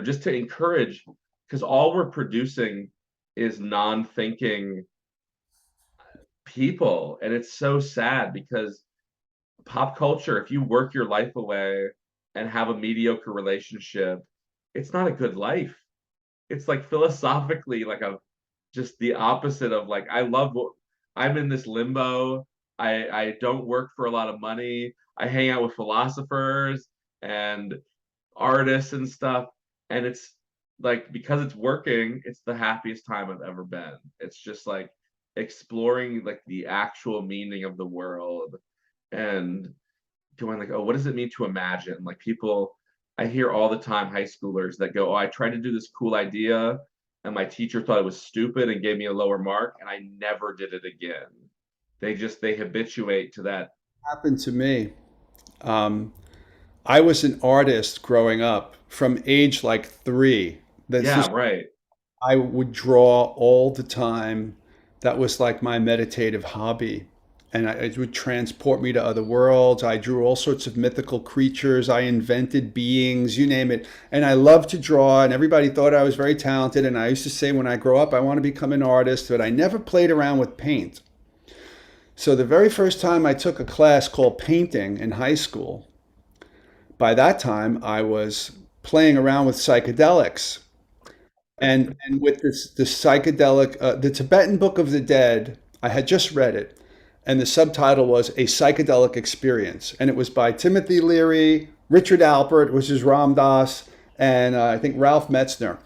just to encourage, because all we're producing is non-thinking people, and it's so sad because pop culture, if you work your life away and have a mediocre relationship, it's not a good life. It's like philosophically like a just the opposite of like I love what I'm in this limbo. I don't work for a lot of money. I hang out with philosophers and artists and stuff, and it's like because it's working, it's the happiest time I've ever been. It's just like exploring like the actual meaning of the world and going like, oh, what does it mean to imagine? Like people, I hear all the time high schoolers that go, oh, I tried to do this cool idea and my teacher thought it was stupid and gave me a lower mark and I never did it again. They habituate to that. Happened to me. Um, I was an artist growing up from age like 3. This Yeah, is right. I would draw all the time. That was like my meditative hobby. And it would transport me to other worlds. I drew all sorts of mythical creatures. I invented beings, you name it. And I loved to draw, and everybody thought I was very talented. And I used to say, when I grow up, I want to become an artist, but I never played around with paint. So the very first time I took a class called painting in high school, by that time I was playing around with psychedelics. And with this the psychedelic the Tibetan Book of the Dead, I had just read it, and the subtitle was A Psychedelic Experience. And it was by Timothy Leary, Richard Alpert, which is Ram Dass, and I think Ralph Metzner.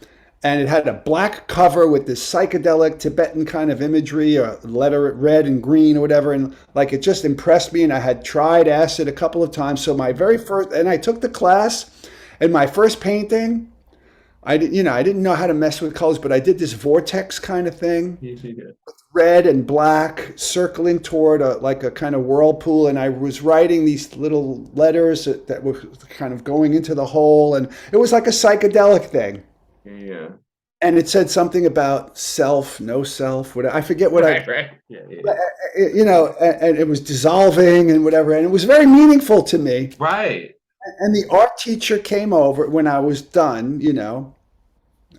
And it had a black cover with this psychedelic Tibetan kind of imagery, a letter red and green or whatever. And like it just impressed me. And I had tried acid a couple of times. So my very first, and I took the class, and my first painting, I didn't know how to mess with colors, but I did this vortex kind of thing, red and black, circling toward like a kind of whirlpool, and I was writing these little letters that were kind of going into the hole, and it was like a psychedelic thing. Yeah. And it said something about self, no self, whatever. I forget what Right. Yeah. and it was dissolving and whatever, and it was very meaningful to me. Right. And the art teacher came over when I was done,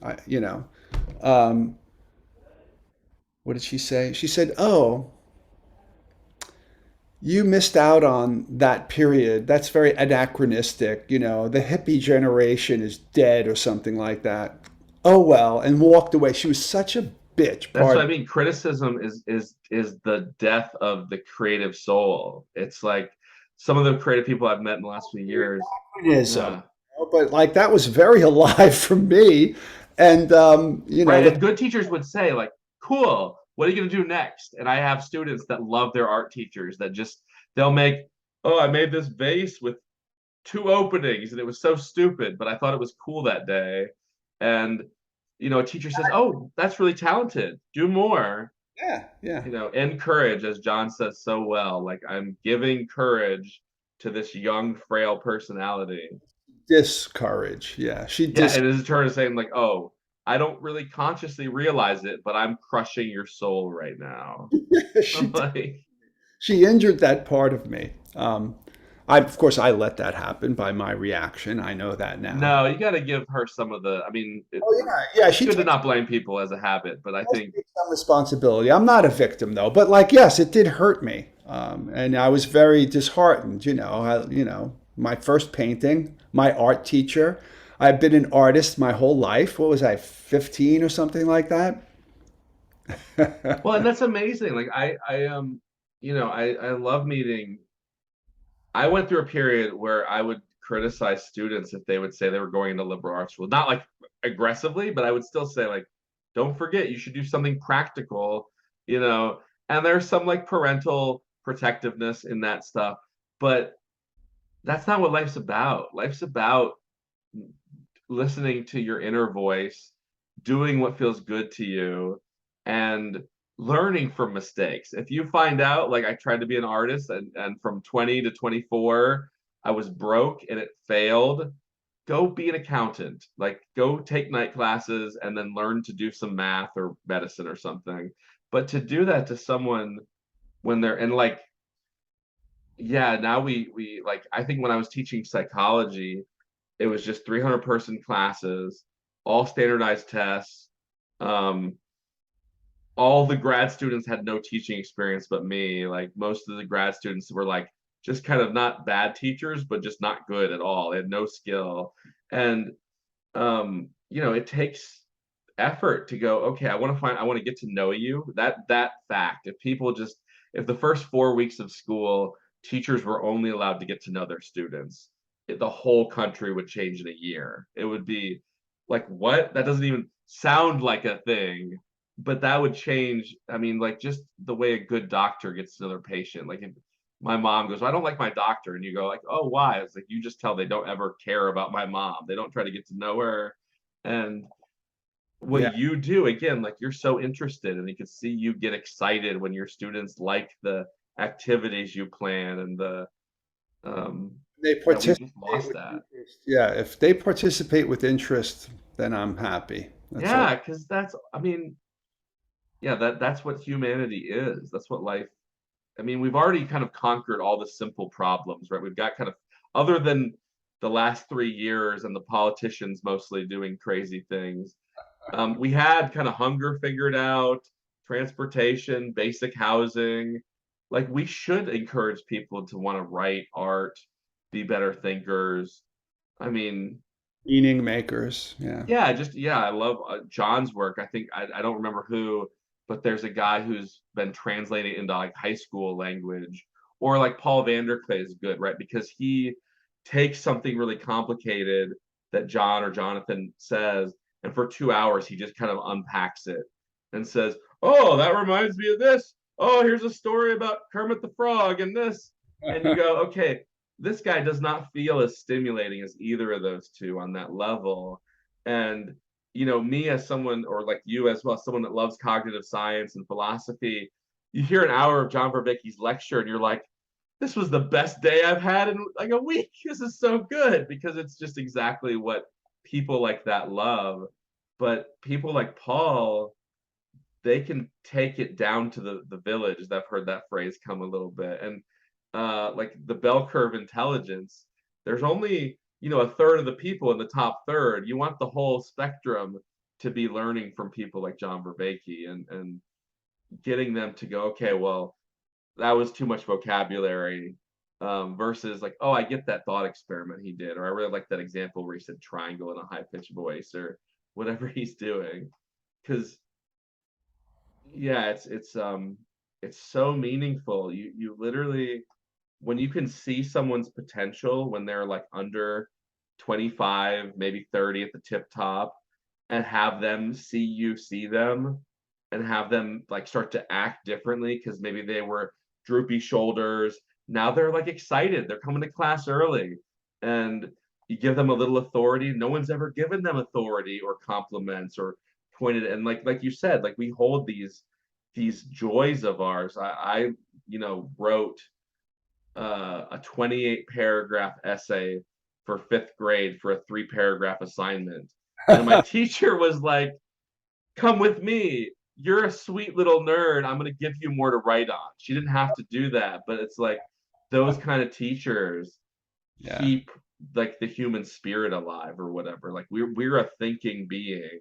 I, you know, um, what did she say? She said, "Oh, you missed out on that period. That's very anachronistic. The hippie generation is dead or something like that. Oh well," and walked away. She was such a bitch. That's what I Pardon. mean. Criticism is the death of the creative soul. It's like some of the creative people I've met in the last few years. Anachronism. Yeah. But like that was very alive for me. And Right. And good teachers would say, like, cool, what are you going to do next? And I have students that love their art teachers that just, they'll make, oh, I made this vase with two openings and it was so stupid, but I thought it was cool that day. And, a teacher says, oh, that's really talented. Do more, yeah, yeah. encourage, as John says so well, like I'm giving courage to this young, frail personality. Discourage. Yeah, she Yeah, and his turn is saying like, "Oh, I don't really consciously realize it, but I'm crushing your soul right now." she Like, she injured that part of me. Of course I let that happen by my reaction. I know that now. no, you got to give her some of the. I mean, Oh yeah, yeah. it's good to not blame people as a habit, but I think Takes some responsibility. I'm not a victim though, but like yes, it did hurt me, and I was very disheartened. My first painting, my art teacher. I've been an artist my whole life. What was I, 15 or something like that? well, and that's amazing. Like I love meeting. I went through a period where I would criticize students if they would say they were going into liberal arts school, not like aggressively, but I would still say like, don't forget you should do something practical, you know. And there's some like parental protectiveness in that stuff, but that's not what life's about. Life's about listening to your inner voice, doing what feels good to you, and learning from mistakes. If you find out, like I tried to be an artist and from 20 to 24, I was broke and it failed, go be an accountant. Like go take night classes and then learn to do some math or medicine or something. But to do that to someone when they're and like yeah, now we like I think when I was teaching psychology, it was just 300-person classes, all standardized tests. Um, all the grad students had no teaching experience but me. Like most of the grad students were like just kind of not bad teachers, but just not good at all. They had no skill. And it takes effort to go, okay, I want to get to know you. That fact. If the first 4 weeks of school, teachers were only allowed to get to know their students, the whole country would change in a year. It would be like, what? That doesn't even sound like a thing, but that would change. I mean, like just the way a good doctor gets to know their patient. Like if my mom goes, well, I don't like my doctor, and you go like, oh, why? It's like you just tell they don't ever care about my mom. They don't try to get to know her. And Yeah. what you do again, like you're so interested, and you can see you get excited when your students like the activities you plan and the They that we participate just lost with that. interest. Yeah, if they participate with interest, then I'm happy. That's all. Yeah, because that's, I mean, yeah, that's what humanity is. That's what life. I mean, we've already kind of conquered all the simple problems, right? We've got kind of, other than the last 3 years and the politicians mostly doing crazy things, we had kind of hunger figured out, transportation, basic housing. Like we should encourage people to want to write art, be better thinkers. I mean, Meaning makers. Yeah. yeah, I love John's work. I think I don't remember who but there's a guy who's been translating into like high school language, or like Paul Vanderklay is good, right? Because he takes something really complicated that John or Jonathan says, and for 2 hours he just kind of unpacks it and says, "Oh, that reminds me of this. Oh, here's a story about Kermit the Frog and this." And you go, okay, this guy does not feel as stimulating as either of those two on that level. And me as someone, or like you as well, someone that loves cognitive science and philosophy, you hear an hour of John Vervaeke's lecture and you're like, this was the best day I've had in like a week. This is so good, because it's just exactly what people like that love. But people like Paul, they can take it down to the village. I've heard that phrase come a little bit. And like the bell curve intelligence, there's only a third of the people in the top third. You want the whole spectrum to be learning from people like John Vervaeke, and getting them to go, okay, well, that was too much vocabulary, versus like, oh, I get that thought experiment he did, or I really like that example where he said triangle in a high pitched voice, or whatever he's doing. Because yeah, it's so meaningful. You literally, when you can see someone's potential when they're like under 25, maybe 30 at the tip top, and have them see you see them, and have them like start to act differently because maybe they were droopy shoulders. Now they're like excited. They're coming to class early, and you give them a little authority. No one's ever given them authority or compliments or pointed. And like you said, like we hold these joys of ours. I wrote a 28 paragraph essay for fifth grade for a 3 paragraph assignment. And my teacher was like, come with me. You're a sweet little nerd. I'm going to give you more to write on. She didn't have to do that, but it's like those kind of teachers Yeah. keep like the human spirit alive, or whatever. Like we're a thinking being.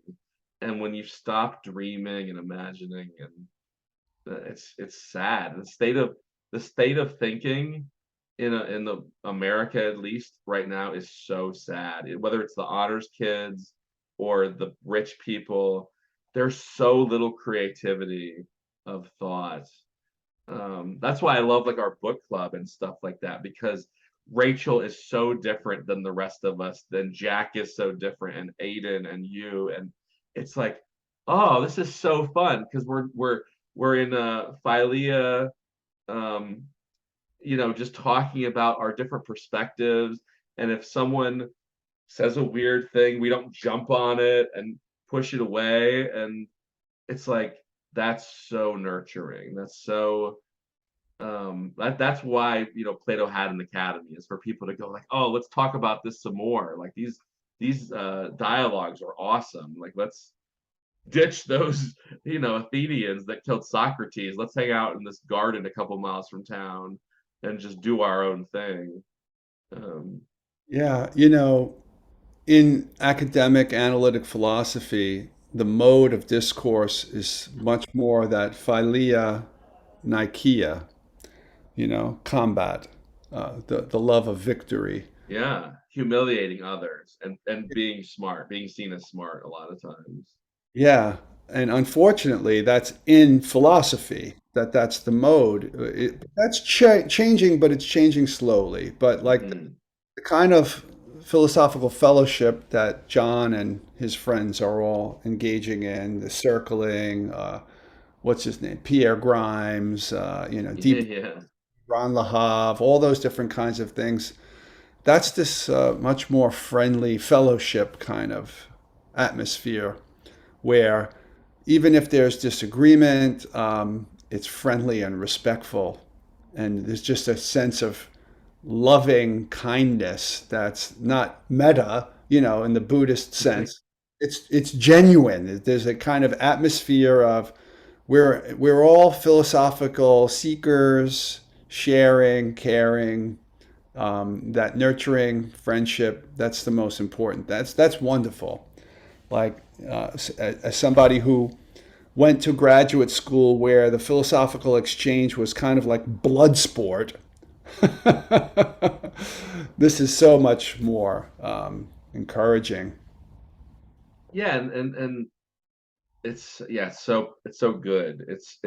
And when you stop dreaming and imagining, and it's sad. The state of thinking in the America, at least right now, is so sad. Whether it's the honors kids or the rich people, there's so little creativity of thought. That's why I love like our book club and stuff like that, because Rachel is so different than the rest of us. Then Jack is so different, and Aiden and you, and it's like, oh, this is so fun because we're in a Philea, um, just talking about our different perspectives. And if someone says a weird thing, we don't jump on it and push it away. And it's like, that's so nurturing. That's so that's why Plato had an academy, is for people to go like, oh, let's talk about this some more. Like these dialogues are awesome. Like let's ditch those Athenians that killed Socrates. Let's hang out in this garden a couple miles from town and just do our own thing. um Yeah. In academic analytic philosophy, the mode of discourse is much more that philia, nikeia, combat, the love of victory. yeah, humiliating others, and being smart, being seen as smart a lot of times. Yeah. And unfortunately, that's in philosophy, that's the mode. That's changing, but it's changing slowly. But like Mm. the kind of philosophical fellowship that John and his friends are all engaging in, the circling, what's his name, Pierre Grimes, Deep Yeah. Ron Lahav, all those different kinds of things. That's this much more friendly fellowship kind of atmosphere where even if there's disagreement, it's friendly and respectful. And there's just a sense of loving kindness that's not meta, in the Buddhist sense. It's genuine. There's a kind of atmosphere of we're all philosophical seekers, sharing, caring, that nurturing friendship. That's the most important. That's wonderful. Like as somebody who went to graduate school where the philosophical exchange was kind of like blood sport. This is so much more encouraging. Yeah, and it's so good. It's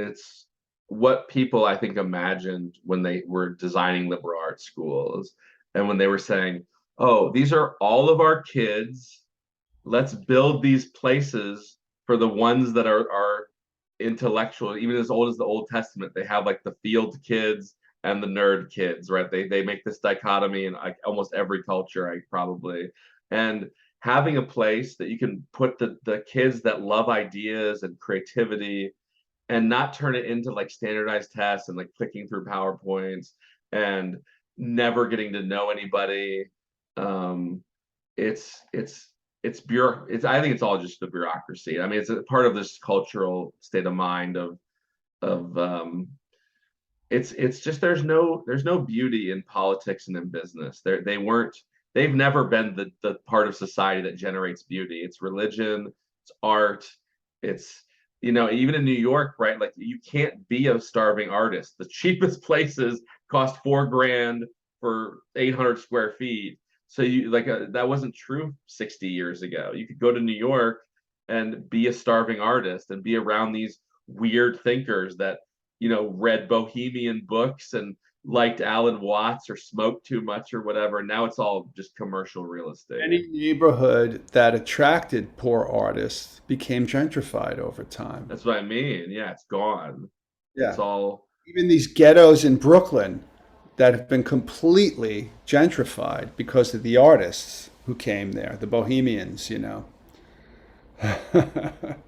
what people I think imagined when they were designing liberal arts schools and when they were saying, "Oh, these are all of our kids. Let's build these places for the ones that are intellectual, even as old as the Old Testament. They have like the field kids and the nerd kids, right? They make this dichotomy in like almost every culture, I probably. And having a place that you can put the kids that love ideas and creativity and not turn it into like standardized tests and like clicking through PowerPoints and never getting to know anybody. Um, it's I think it's all just the bureaucracy. I mean, it's a part of this cultural state of mind of it's just there's no beauty in politics and in business. They've never been the part of society that generates beauty. It's religion, it's art, it's even in New York, right? Like you can't be a starving artist. The cheapest places cost 4 grand for 800 square feet. So you like that wasn't true 60 years ago. You could go to New York and be a starving artist and be around these weird thinkers that read bohemian books and liked Alan Watts or smoked too much or whatever. Now it's all just commercial real estate. Any neighborhood that attracted poor artists became gentrified over time. That's what I mean. Yeah, it's gone. It's Yeah. all Even these ghettos in Brooklyn that have been completely gentrified because of the artists who came there, the bohemians.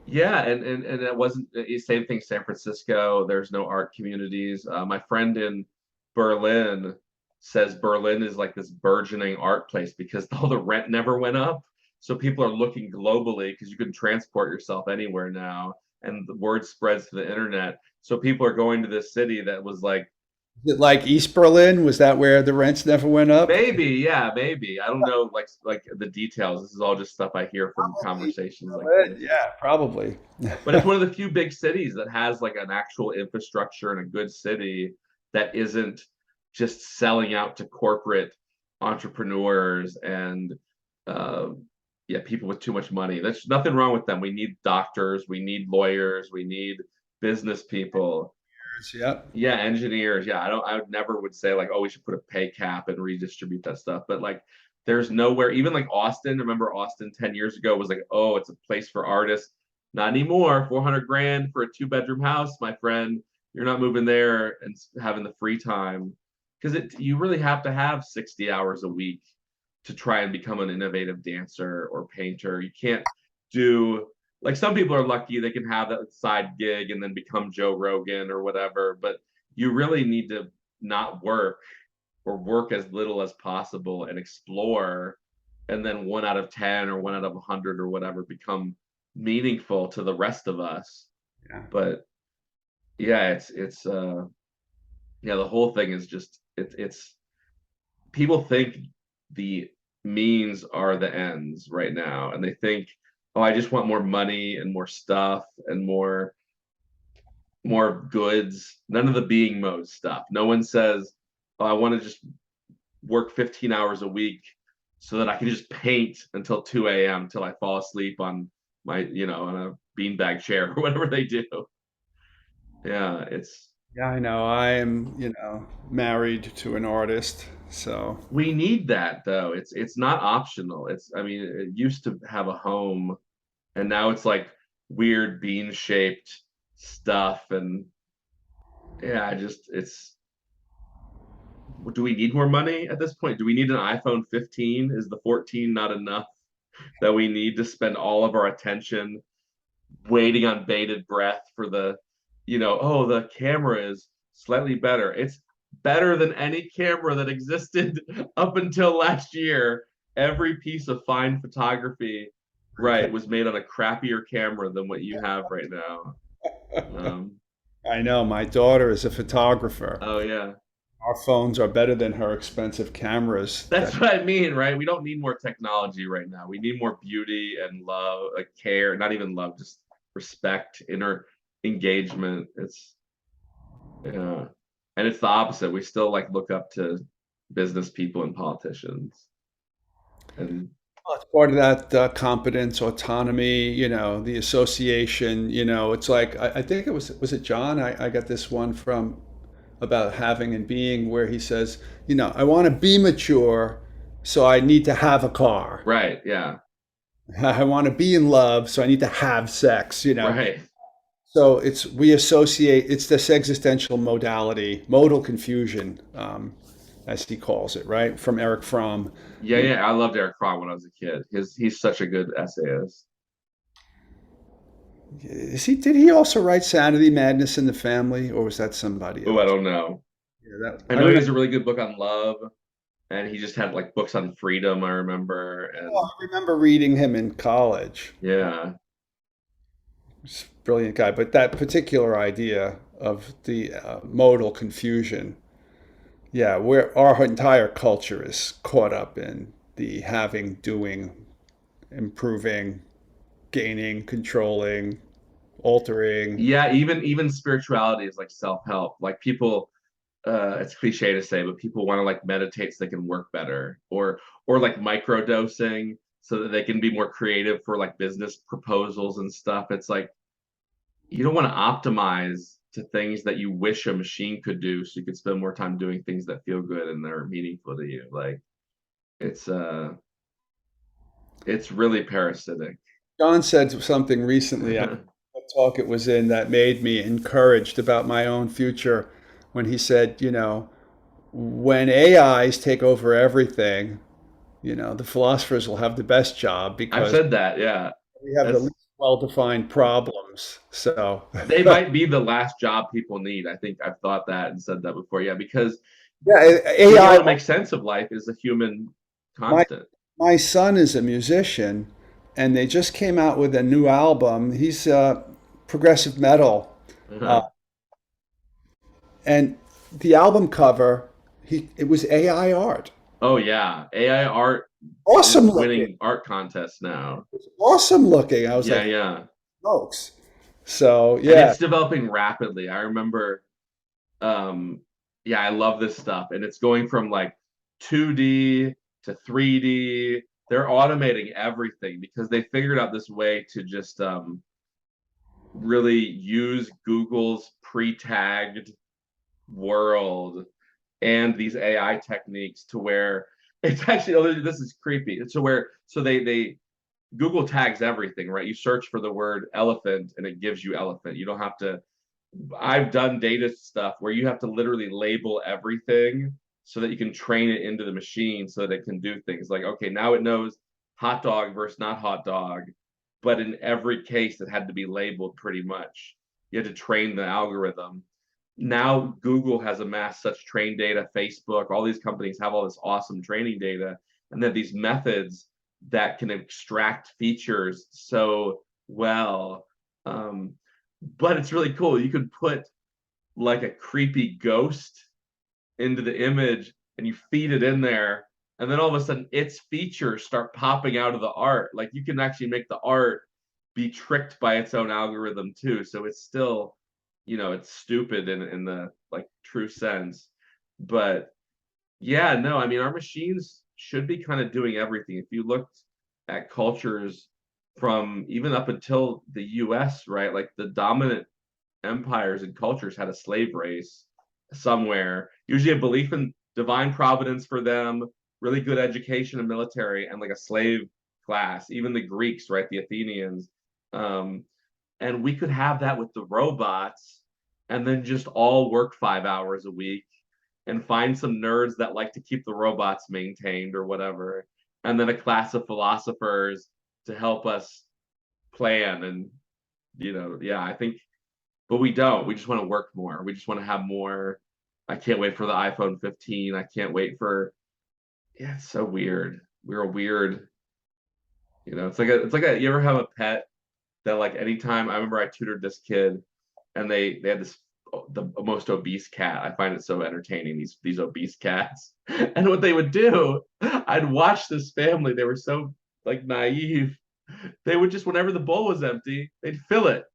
yeah, and it wasn't same thing. San Francisco, there's no art communities. My friend in Berlin says Berlin is like this burgeoning art place because all the rent never went up. So people are looking globally because you can transport yourself anywhere now, and the word spreads to the internet. So people are going to this city that was like Is it like East Berlin? Was that where the rents never went up? maybe, yeah, maybe. I don't know like the details. This is all just stuff I hear from conversations like Berlin, this. yeah, probably. But it's one of the few big cities that has like an actual infrastructure and a good city that isn't just selling out to corporate entrepreneurs and uh, yeah, people with too much money. There's nothing wrong with them. We need doctors, we need lawyers, we need business people. Yep. Yeah, engineers. Yeah, I would never would say like, oh, we should put a pay cap and redistribute that stuff. But like, there's nowhere, even like Austin. Remember Austin 10 years ago was like, oh, it's a place for artists. Not anymore. 400 grand for a 2 bedroom house, my friend. You're not moving there and having the free time because you really have to have 60 hours a week to try and become an innovative dancer or painter. You can't do like some people are lucky they can have that side gig and then become Joe Rogan or whatever, but you really need to not work or work as little as possible and explore and then 1 out of 10 or 1 out of 100 or whatever become meaningful to the rest of us. Yeah. But yeah, it's yeah, the whole thing is just it's people think the means are the ends right now and they think, oh, I just want more money and more stuff and more goods. None of the being mode stuff. No one says, oh, I want to just work 15 hours a week so that I can just paint until 2 a.m. till I fall asleep on my on a beanbag chair or whatever they do. Yeah, it's Yeah, I know. I am, married to an artist, so we need that though. It's not optional. It's I mean, it used to have a home and now it's like weird bean shaped stuff and yeah, I just it's do we need more money at this point? Do we need an iPhone 15? Is the 14 not enough that we need to spend all of our attention waiting on bated breath for oh, the camera is slightly better. It's better than any camera that existed up until last year. Every piece of fine photography, right, was made on a crappier camera than what you have right now. Um, I know my daughter is a photographer. oh yeah. Our phones are better than her expensive cameras. That's what I mean, right? We don't need more technology right now. We need more beauty and love, like care, not even love, just respect, inner engagement. It's yeah. And it's the opposite. We still like look up to business people and politicians. And Well, it's part of that competence, autonomy, the association. It's like I think it was it John? I got this one from about having and being where he says, I want to be mature, so I need to have a car. Right. Yeah. I want to be in love, so I need to have sex. Right. So we associate, it's this existential modal confusion, as he calls it, right? From Eric Fromm. Yeah. You know, Yeah. I loved Eric Fromm when I was a kid. He's such a good essayist. did he also write Sanity, Madness in the Family, or was that somebody Oh, I else? don't know. Yeah, I I know he remember, has a really good book on love, and he just had like books on freedom, I remember. oh, And I remember reading him in college. yeah. He's a brilliant guy, but that particular idea of the modal confusion, yeah, where our entire culture is caught up in the having, doing, improving, gaining, controlling, altering. Yeah, even spirituality is like self-help. Like people it's cliche to say, but people want to like meditate so they can work better, or like microdosing so that they can be more creative for like business proposals and stuff. It's like you don't want to optimize to things that you wish a machine could do so you could spend more time doing things that feel good and that are meaningful to you. Like it's uh it's really parasitic. John said something recently, I a talk it was in that made me encouraged about my own future when he said, when AIs take over everything, the philosophers will have the best job I've because said that, yeah. we have the That's least well-defined problems. So, they might be the last job people need. I think I've thought that and said that before. Yeah, because yeah, being able AI. to make sense of life is a human My constant. my son is a musician, and they just came out with a new album. He's progressive metal, uh, Uh-huh. and the album cover, it was AI art. Oh yeah, AI art Awesome is looking. winning art contests now. Awesome looking. I was Yeah, like, yeah. smokes. So And yeah, it's developing rapidly. I remember um yeah, I love this stuff and it's going from like 2D to 3D. They're automating everything because they figured out this way to just really use Google's pre-tagged world and these AI techniques to where it's actually, oh, this is creepy. It's to where so they Google tags everything, right? You search for the word elephant and it gives you elephant. You don't have to. I've done data stuff where you have to literally label everything so that you can train it into the machine so that it can do things like, okay, now it knows hot dog versus not hot dog, but in every case it had to be labeled pretty much. You had to train the algorithm. Now Google has amassed such trained data, Facebook, all these companies have all this awesome training data, and then these methods that can extract features so well. But it's really cool. You could put like a creepy ghost into the image and you feed it in there, and then all of a sudden its features start popping out of the art. Like you can actually make the art be tricked by its own algorithm too. So it's still, it's stupid in the like true sense. But yeah, no, I mean, our machines should be kind of doing everything. If you looked at cultures from even up until the US, right? Like the dominant empires and cultures had a slave race somewhere, usually a belief in divine providence for them, really good education and military, and like a slave class, even the Greeks, right? The Athenians. Um, and we could have that with the robots and then just all work 5 hours a week and find some nerds that like to keep the robots maintained or whatever, and then a class of philosophers to help us plan. And yeah, I think, but we don't. We just want to work more. We just want to have more. I can't wait for the iPhone 15. I can't wait for. Yeah, it's so weird. We're a weird. It's like a. You ever have a pet that like anytime? I remember I tutored this kid, and they had this the most obese cat. I find it so entertaining, these obese cats. And what they would do, I'd watch this family. They were so like naive. They would just, whenever the bowl was empty, they'd fill it.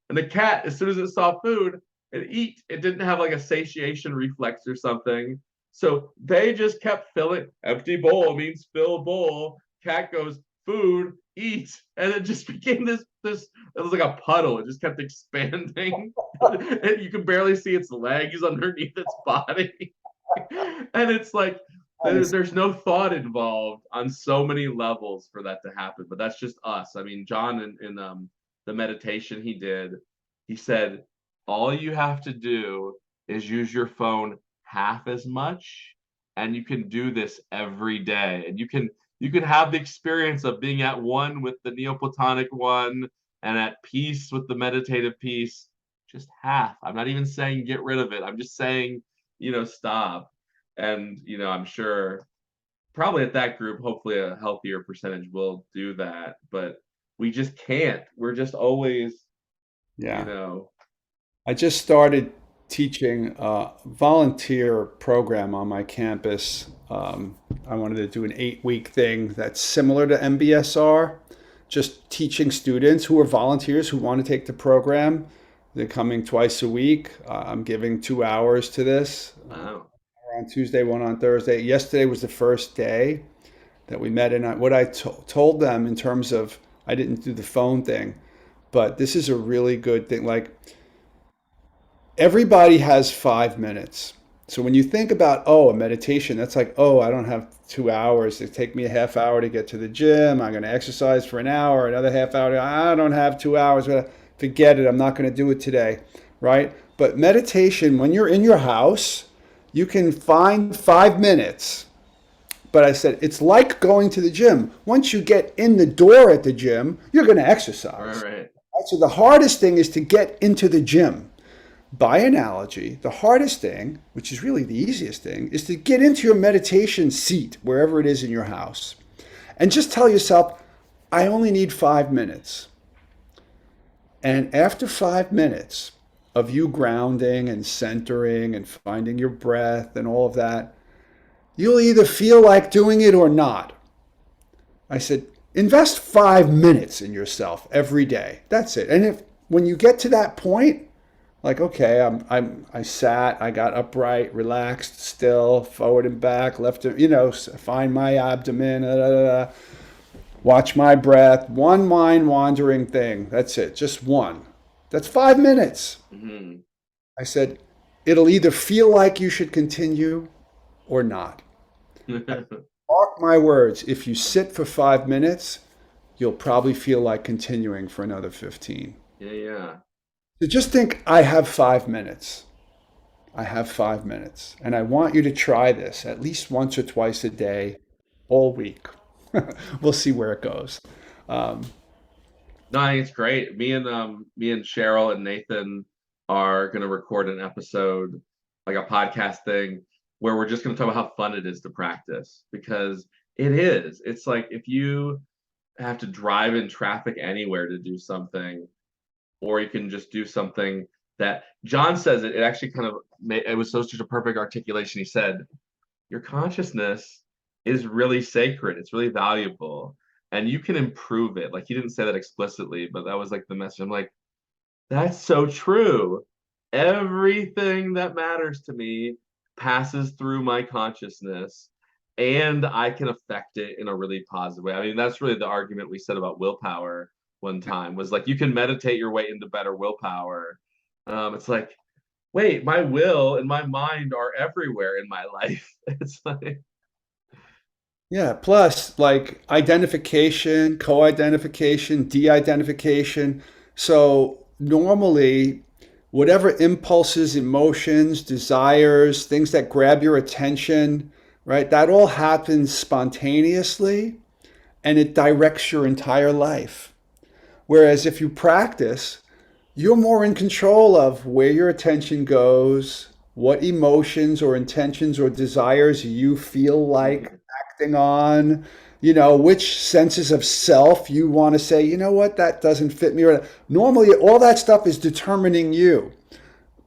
And the cat, as soon as it saw food, it'd eat. It didn't have like a satiation reflex or something. So they just kept filling. Empty bowl means fill bowl. cat goes, food, eat, and it just became this. It was like a puddle. It just kept expanding. And you could barely see its legs underneath its body. And it's like there's no thought involved on so many levels for that to happen. But that's just us. I mean, John in the meditation he did, he said all you have to do is use your phone half as much, and you can do this every day, and you can have the experience of being at one with the Neoplatonic one and at peace with the meditative peace. Just half. I'm not even saying get rid of it. I'm just saying, stop. And I'm sure probably at that group, hopefully a healthier percentage will do that, but we just can't. We're just always, you Yeah. know, I just started teaching a volunteer program on my campus. I wanted to do an 8-week thing that's similar to MBSR, just teaching students who are volunteers who want to take the program. They're coming twice a week. I'm giving 2 hours to this. wow. On Tuesday, one on Thursday. Yesterday was the first day that we met, and what I told them in terms of, I didn't do the phone thing, but this is a really good thing. Like, everybody has 5 minutes. So when you think about, a meditation, that's like, I don't have 2 hours. It take me a half hour to get to the gym. I'm going to exercise for an hour, another half hour. I don't have 2 hours. Forget it. I'm not going to do it today. Right? But meditation, when you're in your house, you can find 5 minutes. But I said, it's like going to the gym. Once you get in the door at the gym, you're going to exercise. Right. So the hardest thing is to get into the gym. By analogy, the hardest thing, which is really the easiest thing, is to get into your meditation seat, wherever it is in your house, and just tell yourself, I only need 5 minutes. And after 5 minutes of you grounding and centering and finding your breath and all of that, you'll either feel like doing it or not. I said, invest 5 minutes in yourself every day. That's it. And if when you get to that point, like, okay, I sat, I got upright, relaxed, still, forward and back, left, find my abdomen, watch my breath, one mind wandering thing. That's it, just one. That's 5 minutes. Mm-hmm. I said, it'll either feel like you should continue or not. Mark my words, if you sit for 5 minutes, you'll probably feel like continuing for another 15. Yeah. So just think, I have 5 minutes. I have 5 minutes. And I want you to try this at least once or twice a day, all week. We'll see where it goes. Um, No, I think it's great. Me and Cheryl and Nathan are gonna record an episode, like a podcast thing, where we're just gonna talk about how fun it is to practice, because it is. It's like if you have to drive in traffic anywhere to do something, or you can just do something that John says it actually kind of it was such a perfect articulation. He said, your consciousness is really sacred. It's really valuable, and you can improve it. Like he didn't say that explicitly, but that was like the message. I'm like, that's so true. Everything that matters to me passes through my consciousness, and I can affect it in a really positive way. I mean, that's really the argument we said about willpower one time, was like you can meditate your way into better willpower. It's like, wait, my will and my mind are everywhere in my life. It's like, yeah, plus like identification, co-identification, de-identification. So normally, whatever impulses, emotions, desires, things that grab your attention, right? That all happens spontaneously and it directs your entire life. Whereas if you practice, you're more in control of where your attention goes, what emotions or intentions or desires you feel like acting on, which senses of self you want to say, you know what, that doesn't fit me. Normally, all that stuff is determining you.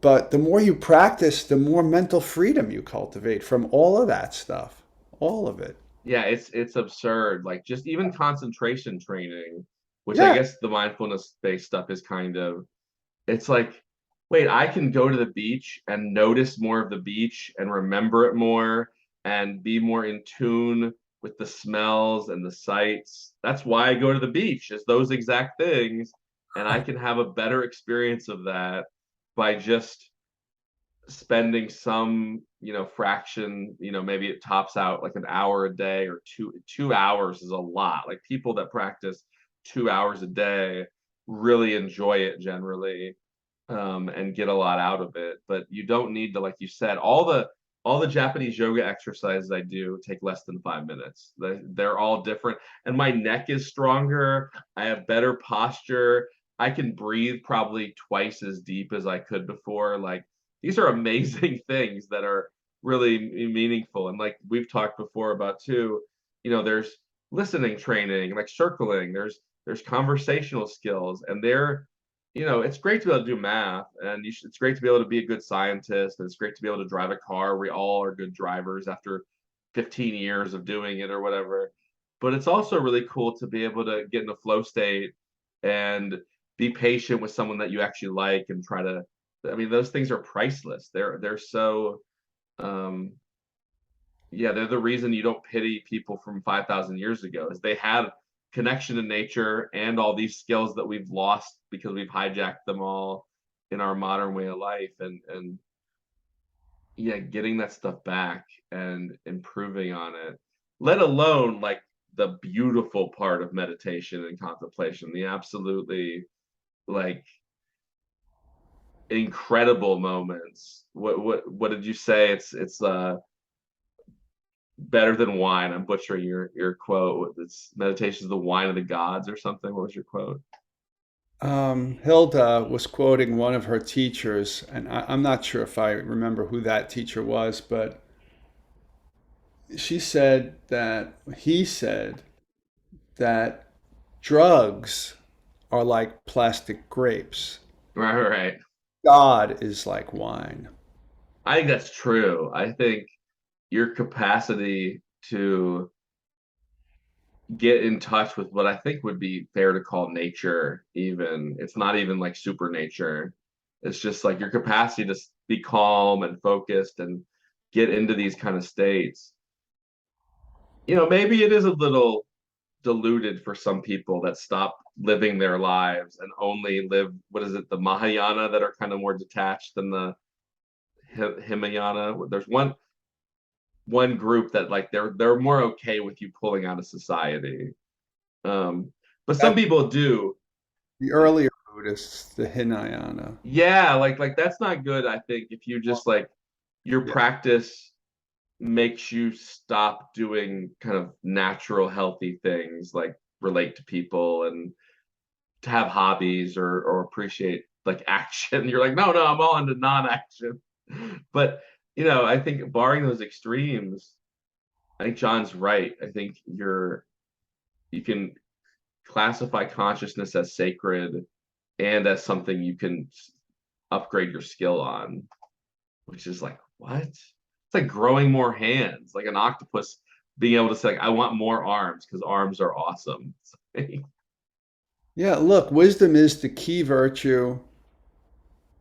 But the more you practice, the more mental freedom you cultivate from all of that stuff, all of it. yeah, it's absurd. Like just even concentration training, which I Yeah. guess the mindfulness based stuff is kind of, it's like, wait, I can go to the beach and notice more of the beach and remember it more and be more in tune with the smells and the sights. That's why I go to the beach, is those exact things. And I can have a better experience of that by just spending some, fraction, maybe it tops out like an hour a day, or 2 hours is a lot. Like people that practice 2 hours a day really enjoy it generally, and get a lot out of it. But you don't need to, like you said, all the Japanese yoga exercises I do take less than 5 minutes. They're all different, and my neck is stronger. I have better posture. I can breathe probably twice as deep as I could before. Like these are amazing things that are really meaningful. And like we've talked before about too, there's listening training, like circling. There's conversational skills, and it's great to be able to do math, and it's great to be able to be a good scientist, and it's great to be able to drive a car. We all are good drivers after 15 years of doing it or whatever. But it's also really cool to be able to get in a flow state and be patient with someone that you actually like, and try to, I mean, those things are priceless. They're so, yeah, they're the reason you don't pity people from 5,000 years ago, is they had connection to nature and all these skills that we've lost because we've hijacked them all in our modern way of life. And yeah, getting that stuff back and improving on it, let alone like the beautiful part of meditation and contemplation, the absolutely like incredible moments. What did you say? It's better than wine. I'm butchering your quote. It's meditation is the wine of the gods or something. What was your quote? Hilda was quoting one of her teachers, and I'm not sure if I remember who that teacher was, but he said that drugs are like plastic grapes. Right, right. God is like wine. I think that's true. I think your capacity to get in touch with what I think would be fair to call nature, even, it's not even like super nature. It's just like your capacity to be calm and focused and get into these kind of states. Maybe it is a little diluted for some people that stop living their lives and only live, what is it, the Mahayana, that are kind of more detached than the Himayana. There's one group that like they're more okay with you pulling out of society. But some That, people do. the earlier Buddhists, the Hinayana. Yeah, like that's not good, I think, if you just like your Yeah. practice makes you stop doing kind of natural healthy things like relate to people and to have hobbies or appreciate like action. You're like, no, I'm all into non-action. But I think barring those extremes, I think John's right. I think you can classify consciousness as sacred and as something you can upgrade your skill on, which is like, what? It's like growing more hands, like an octopus being able to say, like, I want more arms because arms are awesome. Yeah, look, wisdom is the key virtue.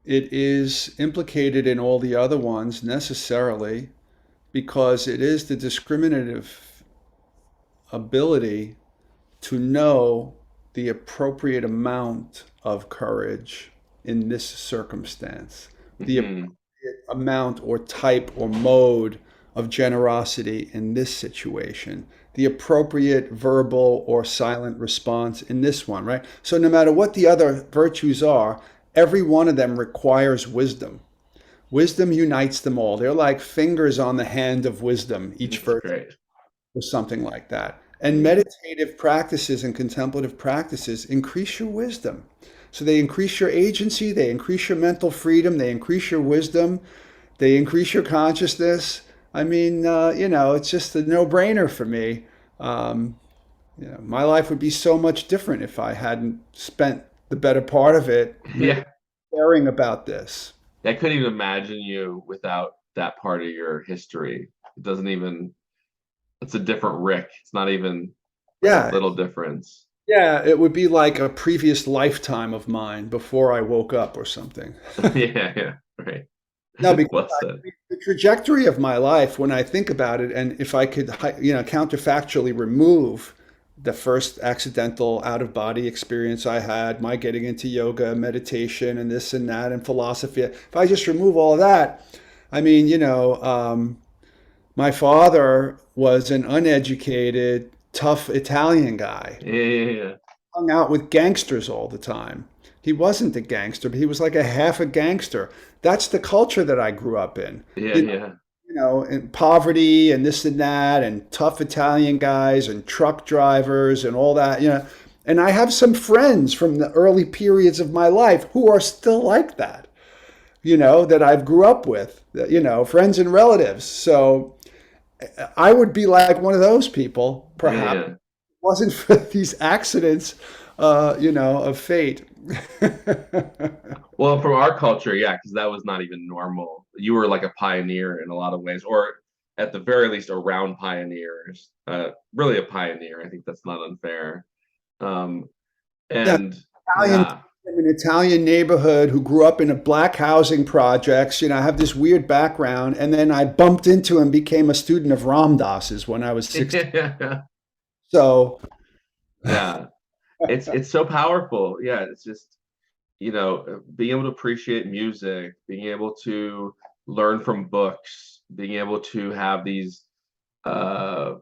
It is implicated in all the other ones necessarily because it is the discriminative ability to know the appropriate amount of courage in this circumstance, the Mhm. appropriate amount or type or mode of generosity in this situation, the appropriate verbal or silent response in this one, right? So, no matter what the other virtues are, every one of them requires wisdom. Wisdom unites them all. They're like fingers on the hand of wisdom, each That's virtue great. or something like that. And Mm. meditative practices and contemplative practices increase your wisdom. So they increase your agency, they increase your mental freedom, they increase your wisdom, they increase your consciousness. I mean, it's just a no-brainer for me. Um, my life would be so much different if I hadn't spent the better part of it really Yeah. caring about this. I couldn't even imagine you without that part of your history. It doesn't even, it's a different Rick. It's not even like a Yeah, little difference. yeah, it would be like a previous lifetime of mine before I woke up or something. Yeah, yeah, right. No, because Well said. trajectory of my life, when I think about it, and if I could, counterfactually remove the first accidental out of body experience I had, my getting into yoga, meditation, and this and that, and philosophy, if I just remove all of that, I mean, my father was an uneducated, tough Italian guy, Yeah, hung out with gangsters all the time. He wasn't a gangster, but he was like a half a gangster. That's the culture that I grew up in. yeah, yeah. And poverty and this and that, and tough Italian guys and truck drivers and all that. And I have some friends from the early periods of my life who are still like that, that I've grew up with, friends and relatives. So I would be like one of those people, perhaps, if Yeah. it wasn't for these accidents, of fate. Well, from our culture, yeah, because that was not even normal. You were like a pioneer in a lot of ways, or at the very least, around pioneers. Really a pioneer. I think that's not unfair. Um, Yeah, and Italian, yeah, in an Italian neighborhood who grew up in a black housing projects. I have this weird background, and then I bumped into and became a student of Ram Dass's when I was 16. yeah, So, yeah. It's so powerful. Yeah, it's just being able to appreciate music, being able to learn from books, being able to have these uh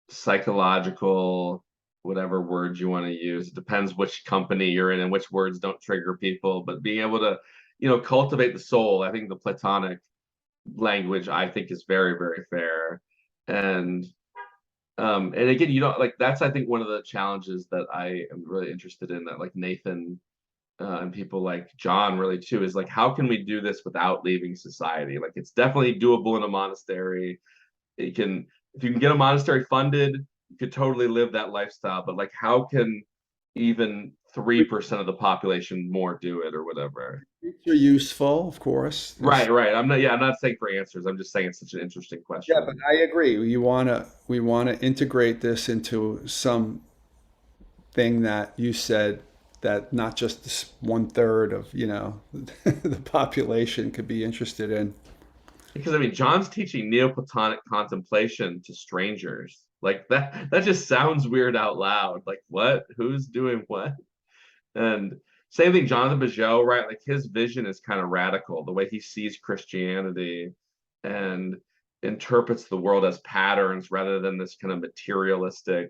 psychological, whatever words you want to use. It depends which company you're in and which words don't trigger people, but being able to, cultivate the soul. I think the Platonic language, I think, is very, very fair. And and again, like that's, I think, one of the challenges that I am really interested in, that like Nathan and people like John really too, is like, how can we do this without leaving society? Like it's definitely doable in a monastery. You can, if you can get a monastery funded, you could totally live that lifestyle. But like, how can even 3% of the population more do it or whatever? are useful, of course. Right, right. I'm not saying for answers. I'm just saying it's such an interesting Yeah, but question. I agree. We want to integrate this into something that you said, that not just this one third of, the population could be interested in. Because I mean, John's teaching Neoplatonic contemplation to strangers. Like that just sounds weird out loud. Like what? Who's doing what? And same thing, Jonathan Bijou, right? Like his vision is kind of radical, the way he sees Christianity and interprets the world as patterns rather than this kind of materialistic,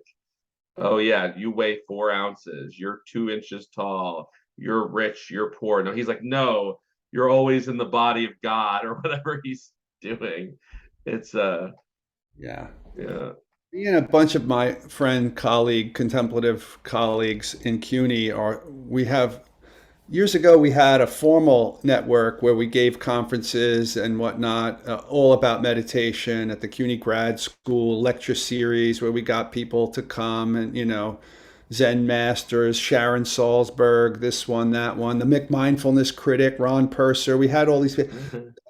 oh yeah, you weigh 4 ounces, you're 2 inches tall, you're rich, you're poor. No, he's like, no, you're always in the body of God or whatever he's doing. It's Yeah. yeah. Me and a bunch of my contemplative colleagues in CUNY we have, years ago, we had a formal network where we gave conferences and whatnot, all about meditation at the CUNY grad school lecture series, where we got people to come and, Zen masters, Sharon Salzberg, this one, that one, the McMindfulness critic, Ron Purser. We had all these people.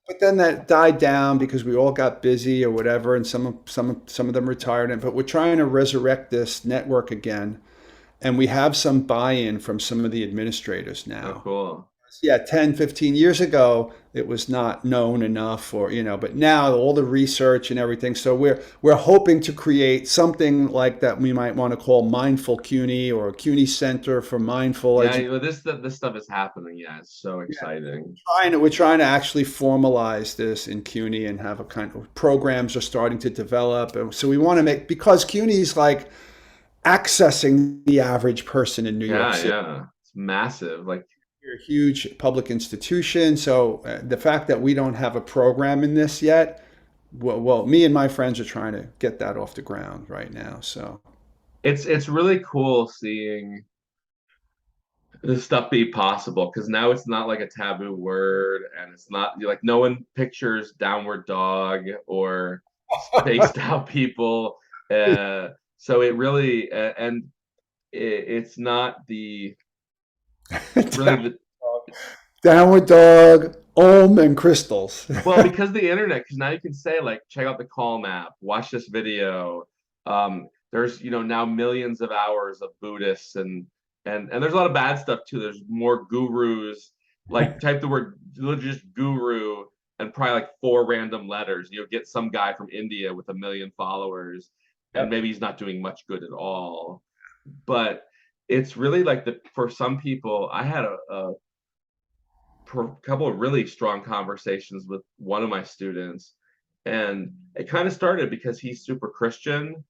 But then that died down because we all got busy or whatever, and some of them retired. But we're trying to resurrect this network again, and we have some buy-in from some of the administrators Oh, now. cool. Yeah, 10, 15 years ago, it was not known enough, or, but now all the research and everything. So we're hoping to create something like that we might want to call Mindful CUNY, or CUNY Center for Mindful Yeah, Education. this stuff is happening. Yeah, it's so exciting. We're trying to actually formalize this in CUNY and have a kind of programs are starting to develop. And so we want to make, because CUNY is like accessing the average person in New York Yeah, City. yeah. It's massive. Like, We're a huge public institution. So the fact that we don't have a program in this yet, well, me and my friends are trying to get that off the ground right now. So it's really cool seeing this stuff be possible, because now it's not like a taboo word, and it's not like no one pictures downward dog or spaced out people. Uh, so it really and it's not the really the downward dog, Om, and crystals. well, because the internet, because now you can say like, check out the Calm app, watch this video. There's now millions of hours of Buddhists and there's a lot of bad stuff too. There's more gurus. Like type the word just guru, and probably like four random letters. You'll get some guy from India with 1 million followers, and Yep. maybe he's not doing much good at all. But it's really like the for some people, I had a couple of really strong conversations with one of my students, and it kind of started because he's super Christian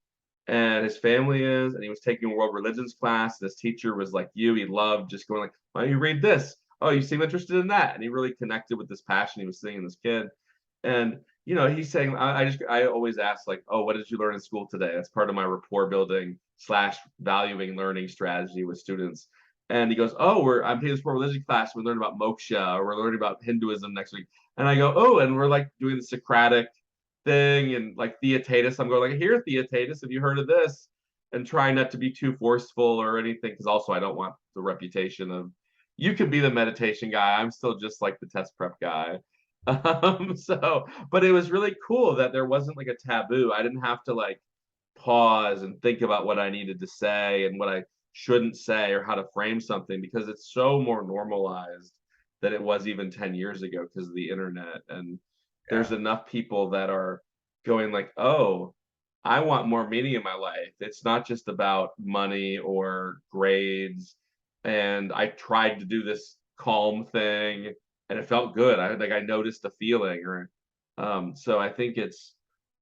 and his family is, and he was taking a world religions class. This teacher was like you, he loved just going like, why don't you read this? Oh, you seem interested in that. And he really connected with this passion he was seeing in this kid. And he's saying, I always ask like, oh, what did you learn in school today? That's part of my rapport building slash valuing learning strategy with students. And he goes, oh, I'm taking this world religion class. We learned about moksha, or we're learning about Hinduism next week. And I go, oh, and we're like doing the Socratic thing and like Theaetetus. I'm going like, here, Theaetetus, have you heard of this? And trying not to be too forceful or anything, because also I don't want the reputation of you could be the meditation guy. I'm still just like the test prep guy. But it was really cool that there wasn't like a taboo. I didn't have to like pause and think about what I needed to say and what I shouldn't say or how to frame something, because it's so more normalized than it was even 10 years ago because of the internet. And there's Yeah. enough people that are going like, oh, I want more meaning in my life. It's not just about money or grades. And I tried to do this calm thing and it felt good. I noticed a feeling, or so I think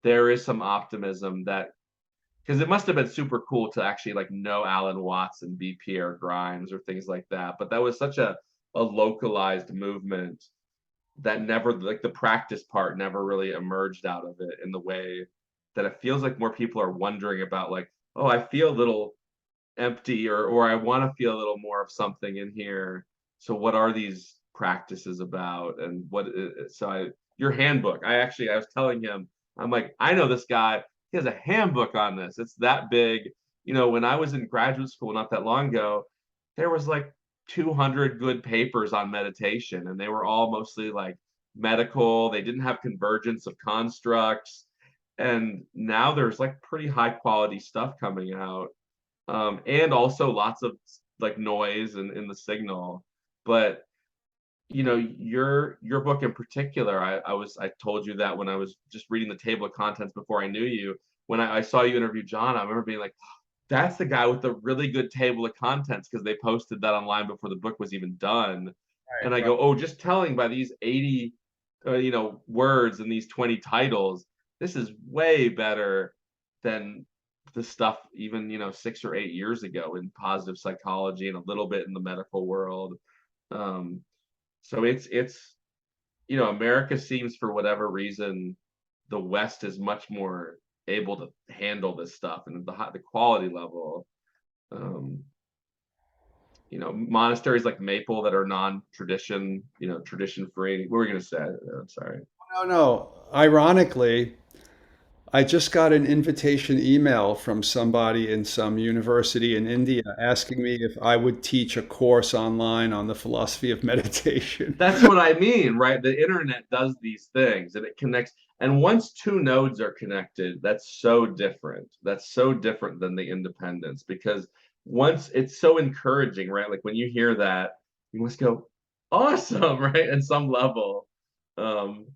there is some optimism that, because it must have been super cool to actually like know Alan Watts and be Pierre Grimes or things like that. But that was such a localized movement that never, like the practice part never really emerged out of it in the way that it feels like more people are wondering about like, oh, I feel a little empty, or I want to feel a little more of something in here. So what are these practices about? And your handbook, I was telling him, I'm like, I know this guy, he has a handbook on this. It's that big. When I was in graduate school not that long ago, there was like 200 good papers on meditation, and they were all mostly like medical. They didn't have convergence of constructs. And now there's like pretty high quality stuff coming out, and also lots of like noise in the signal. But your book in particular, I told you that when I was just reading the table of contents before I knew you. When I saw you interview John, I remember being like, that's the guy with the really good table of contents, because they posted that online before the book was even done. Right, And I right. go, oh, just telling by these 80 words and these 20 titles, this is way better than the stuff even 6 or 8 years ago in positive psychology and a little bit in the medical world. um so it's America seems, for whatever reason, the West is much more able to handle this stuff, and the quality level. um Monasteries like Maple that are non-tradition, tradition free. What were we gonna say? I'm sorry. No, no. Ironically, I just got an invitation email from somebody in some university in India asking me if I would teach a course online on the philosophy of meditation. That's what I mean, right? The internet does these things and it connects. And once two nodes are connected, that's so different. That's so different than the independence, because once it's so encouraging, right? Like when you hear that, you must go, awesome, right? At some level. Um,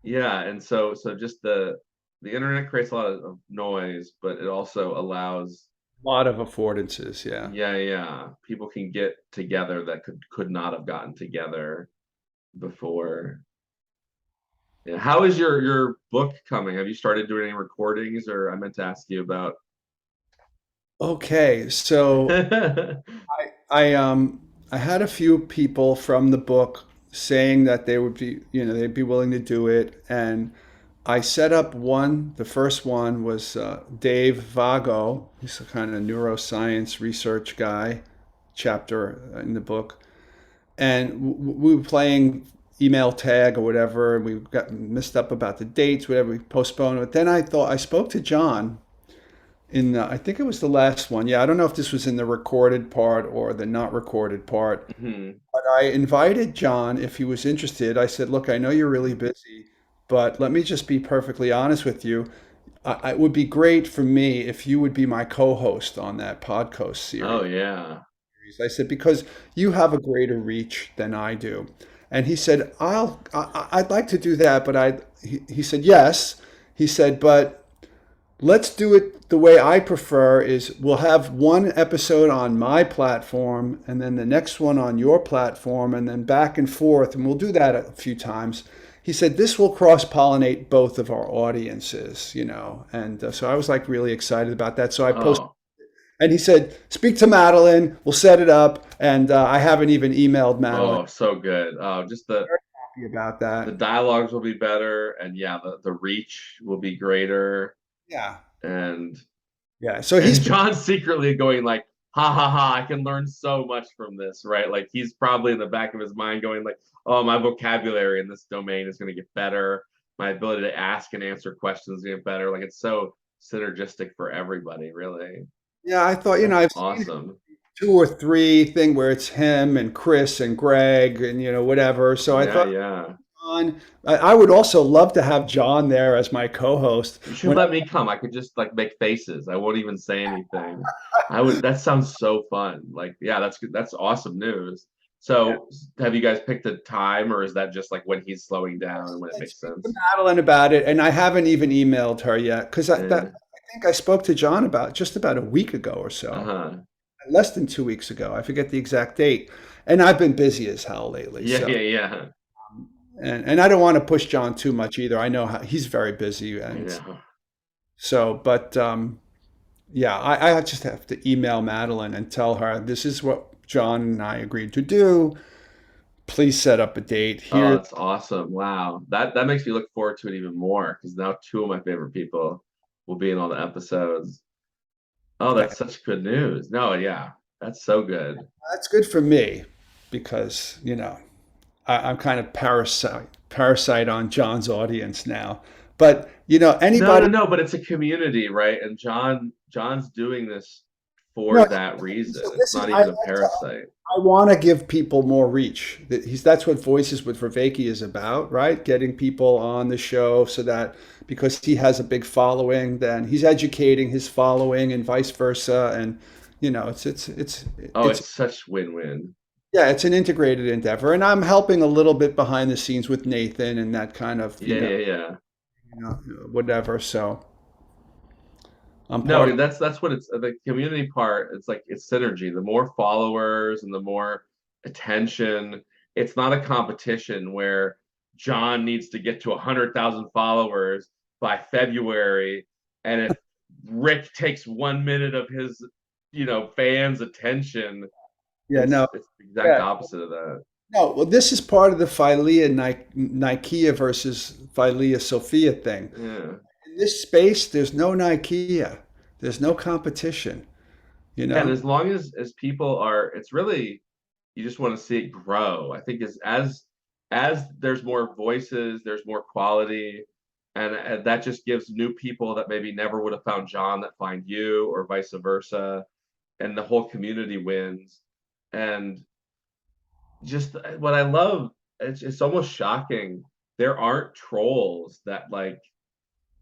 yeah, and so just the internet creates a lot of noise, but it also allows, A lot of affordances, yeah. yeah, people can get together that could not have gotten together before. Yeah. How is your book coming? Have you started doing any recordings? Or I meant to ask you about. Okay, so I had a few people from the book saying that they would be, they'd be willing to do it, and I set up one. The first one was Dave Vago. He's a kind of neuroscience research guy, chapter in the book, and we were playing email tag or whatever, and we got messed up about the dates, whatever. We postponed it. Then I thought I spoke to John in I think it was the last one. Yeah, I don't know if this was in the recorded part or the not recorded part. Mhm. But I invited John if he was interested. I said, "Look, I know you're really busy, but let me just be perfectly honest with you. It would be great for me if you would be my co-host on that podcast Oh series." yeah. I said, "Because you have a greater reach than I do." And he said, I'd like to do that, but he said, yes. He said, but let's do it the way I prefer is we'll have one episode on my platform and then the next one on your platform and then back and forth. And we'll do that a few times. He said, this will cross pollinate both of our audiences, you know. And so I was like really excited about that. So I posted, Oh, and he said, speak to Madeline. We'll set it up. And I haven't even emailed Madeline oh, so good. Just about the that. dialogues will be better, and yeah, the reach will be greater, Yeah. and Yeah. So and he's John's secretly going like, ha ha ha, I can learn so much from this, right? Like he's probably in the back of his mind going like, oh, my vocabulary in this domain is going to get better. My ability to ask and answer questions is going to get better. Like it's so synergistic for everybody, really. Yeah, I thought, you know, That's I've seen awesome. two or three thing where it's him and Chris and Greg and you know whatever. So I Yeah, thought yeah. John, I would also love to have John there as my co-host. You should When let me come. I could just like make faces. I won't even say anything. I would, that sounds so fun. Like, yeah, that's good. That's awesome news. So, have you guys picked a time or is that just like when he's slowing down and when it I makes speak to sense? Madeline about it, and I haven't even emailed her yet because Eh, I think I spoke to John about just about a week ago or so, uh-huh. less than 2 weeks ago. I forget the exact date, and I've been busy as hell lately. Yeah, So, yeah, yeah. and I don't want to push John too much either. I know how, he's very busy, and Yeah. so, but yeah, I just have to email Madeline and tell her this is what John and I agreed to do. Please set up a date Oh, here. that's awesome. Wow. That makes me look forward to it even more because now two of my favorite people will be in all the episodes. Oh, Yeah, that's such good news. No, yeah. That's so good. that's good for me because, you know, I'm kind of parasite on John's audience now. But, you know, No, no, anybody, no, but it's a community, right? And John's doing this no, for that reason. so It's this is, not even a parasite. I want to give people more reach. That's what Voices with Vervaeke is about, right? Getting people on the show so that because he has a big following, then he's educating his following and vice versa. And you know, Oh, it's it's such win-win. yeah, it's an integrated endeavor. And I'm helping a little bit behind the scenes with Nathan and that kind of, Yeah, yeah, yeah. whatever. So I'm part No, of that's what it's the community part. It's like it's synergy. The more followers and the more attention, it's not a competition where John needs to get to 100,000 followers by February, and if Rick takes 1 minute of his, fans' attention, yeah, no. it's the exact Yeah. opposite of that. No, well, this is part of the Philea Nikea versus Philea Sophia thing. Yeah. In this space, there's no Nikea. There's no competition, you Yeah, and know? as long as people are, it's really you just want to see it grow. I think as there's more voices, there's more quality, and that just gives new people that maybe never would have found John that find you, or vice versa, and the whole community wins. And just what I love, it's almost shocking. There aren't trolls that like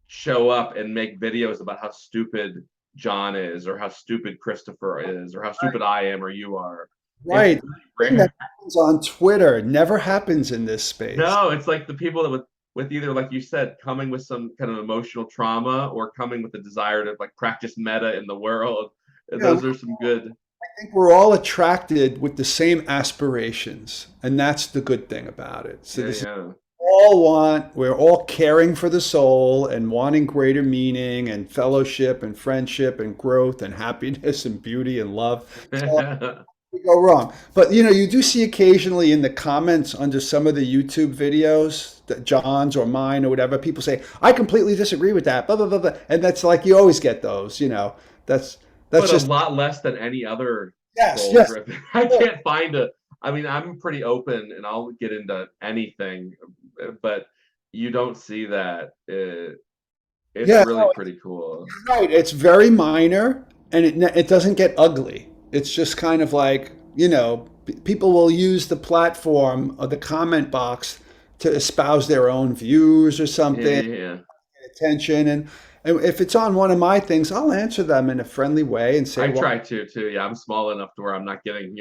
show up and make videos about how stupid John is, or how stupid Christopher is, or how stupid I am or you are. It's Right. really Thing that rare. happens on Twitter never happens in this space. No, it's like the people that with either, like you said, coming with some kind of emotional trauma or coming with the desire to like practice meta in the world. Yeah, Those are some good. I think we're all attracted with the same aspirations, and that's the good thing about it. So Yeah, this is yeah. we're all caring for the soul and wanting greater meaning and fellowship and friendship and growth and happiness and beauty and love. So we go wrong. But you know, you do see occasionally in the comments under some of the YouTube videos, that John's or mine or whatever, people say, "I completely disagree with that." Blah blah blah blah, and that's like you always get those. You know, that's But a just lot less than any other yes, troll yes. driven. I can't find a. I mean, I'm pretty open and I'll get into anything, but you don't see that. It's Yeah, really no, pretty cool. right. It's very minor, and it doesn't get ugly. It's just kind of like you know, people will use the platform or the comment box to espouse their own views or Yeah, something, yeah, yeah. attention, and if it's on one of my things, I'll answer them in a friendly way and say, I well, try to too. Yeah, I'm small enough to where I'm not getting,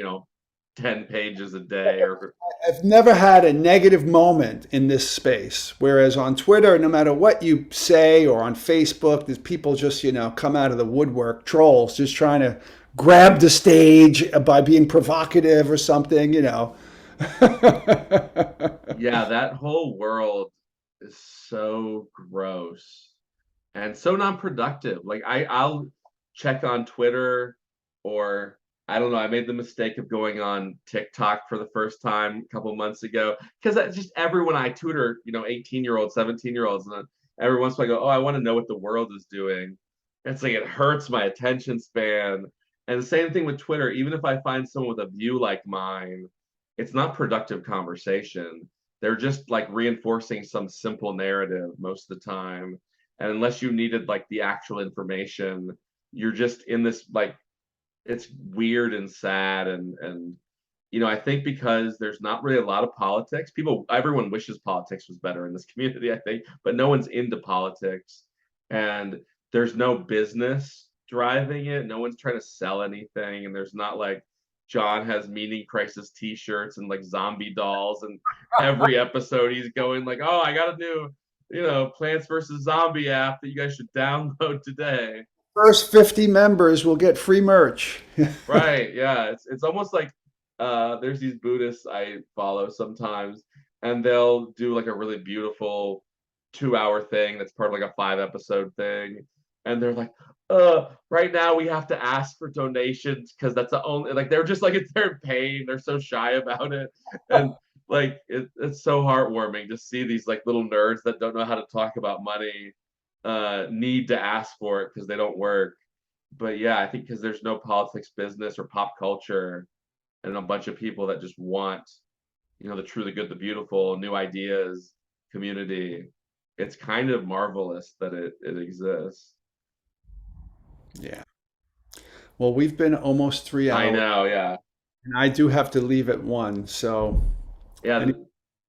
10 pages a day or I've never had a negative moment in this space. Whereas on Twitter, no matter what you say, or on Facebook, there's people just, come out of the woodwork, trolls, just trying to grab the stage by being provocative or something. yeah, that whole world is so gross and so non-productive. Like I'll check on Twitter, or I don't know, I made the mistake of going on TikTok for the first time a couple months ago because that's just everyone I tutor, 18-year-olds, 17-year-olds, and then every once in a while I go, oh, I want to know what the world is doing. It's like it hurts my attention span. And the same thing with Twitter, even if I find someone with a view like mine, it's not productive conversation. They're just like reinforcing some simple narrative most of the time. And unless you needed like the actual information, you're just in this like it's weird and sad and I think because there's not really a lot of politics. Everyone wishes politics was better in this community, I think, but no one's into politics, and there's no business driving it. No one's trying to sell anything, and there's not like John has meaning crisis t-shirts and like zombie dolls, and every episode he's going like, oh, I got a new Plants vs. Zombie app that you guys should download today. First 50 members will get free merch. Right. Yeah. It's almost like there's these Buddhists I follow sometimes, and they'll do like a really beautiful 2 hour thing that's part of like a 5 episode thing. And they're like, right now we have to ask for donations because that's the only like they're just like they're in pain. They're so shy about it. And like it's so heartwarming to see these like little nerds that don't know how to talk about money need to ask for it because they don't work. But yeah, I think because there's no politics, business, or pop culture, and a bunch of people that just want, the true, the good, the beautiful, new ideas, community. It's kind of marvelous that it exists. Yeah. Well, we've been almost three I hours, know, yeah, and I do have to leave at 1. So, yeah. any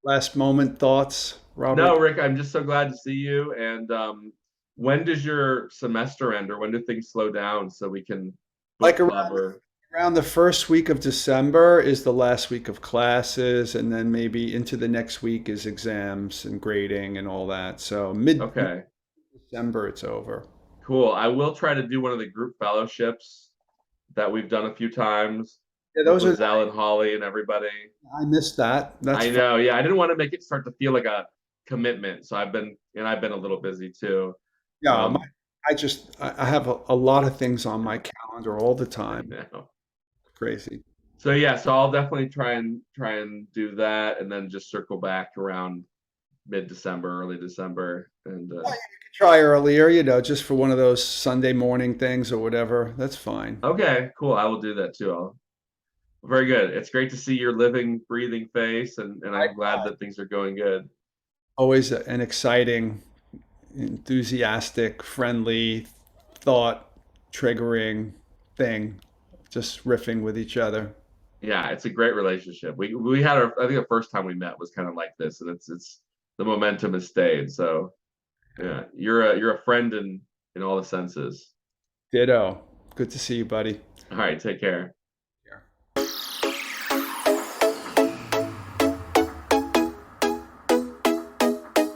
last moment thoughts, No, Robert? Rick, I'm just so glad to see you. And when does your semester end, or when do things slow down so we can Like book club or? around the first week of December is the last week of classes, and then maybe into the next week is exams and grading and all that. So Okay, December it's over. cool. I will try to do one of the group fellowships that we've done a few times Yeah, with those are. Lizelle and Holly and everybody. I missed that. That's I fun. know, yeah. I didn't want to make it start to feel like a commitment, so I've been a little busy too. Yeah, Um, I have a lot of things on my calendar all the I time. know. Crazy. So yeah, so I'll definitely try and do that, and then just circle back around mid-December, early December, and Try earlier, just for one of those Sunday morning things or whatever. That's fine. okay, cool. I will do that too. Very good. It's great to see your living, breathing face, and I'm glad that things are going good. Always an exciting, enthusiastic, friendly, thought triggering thing, just riffing with each other. Yeah, it's a great relationship. We had I think the first time we met was kind of like this, and it's the momentum has stayed. So yeah, you're a friend in all the senses. Ditto. Good to see you, buddy. All right, take care.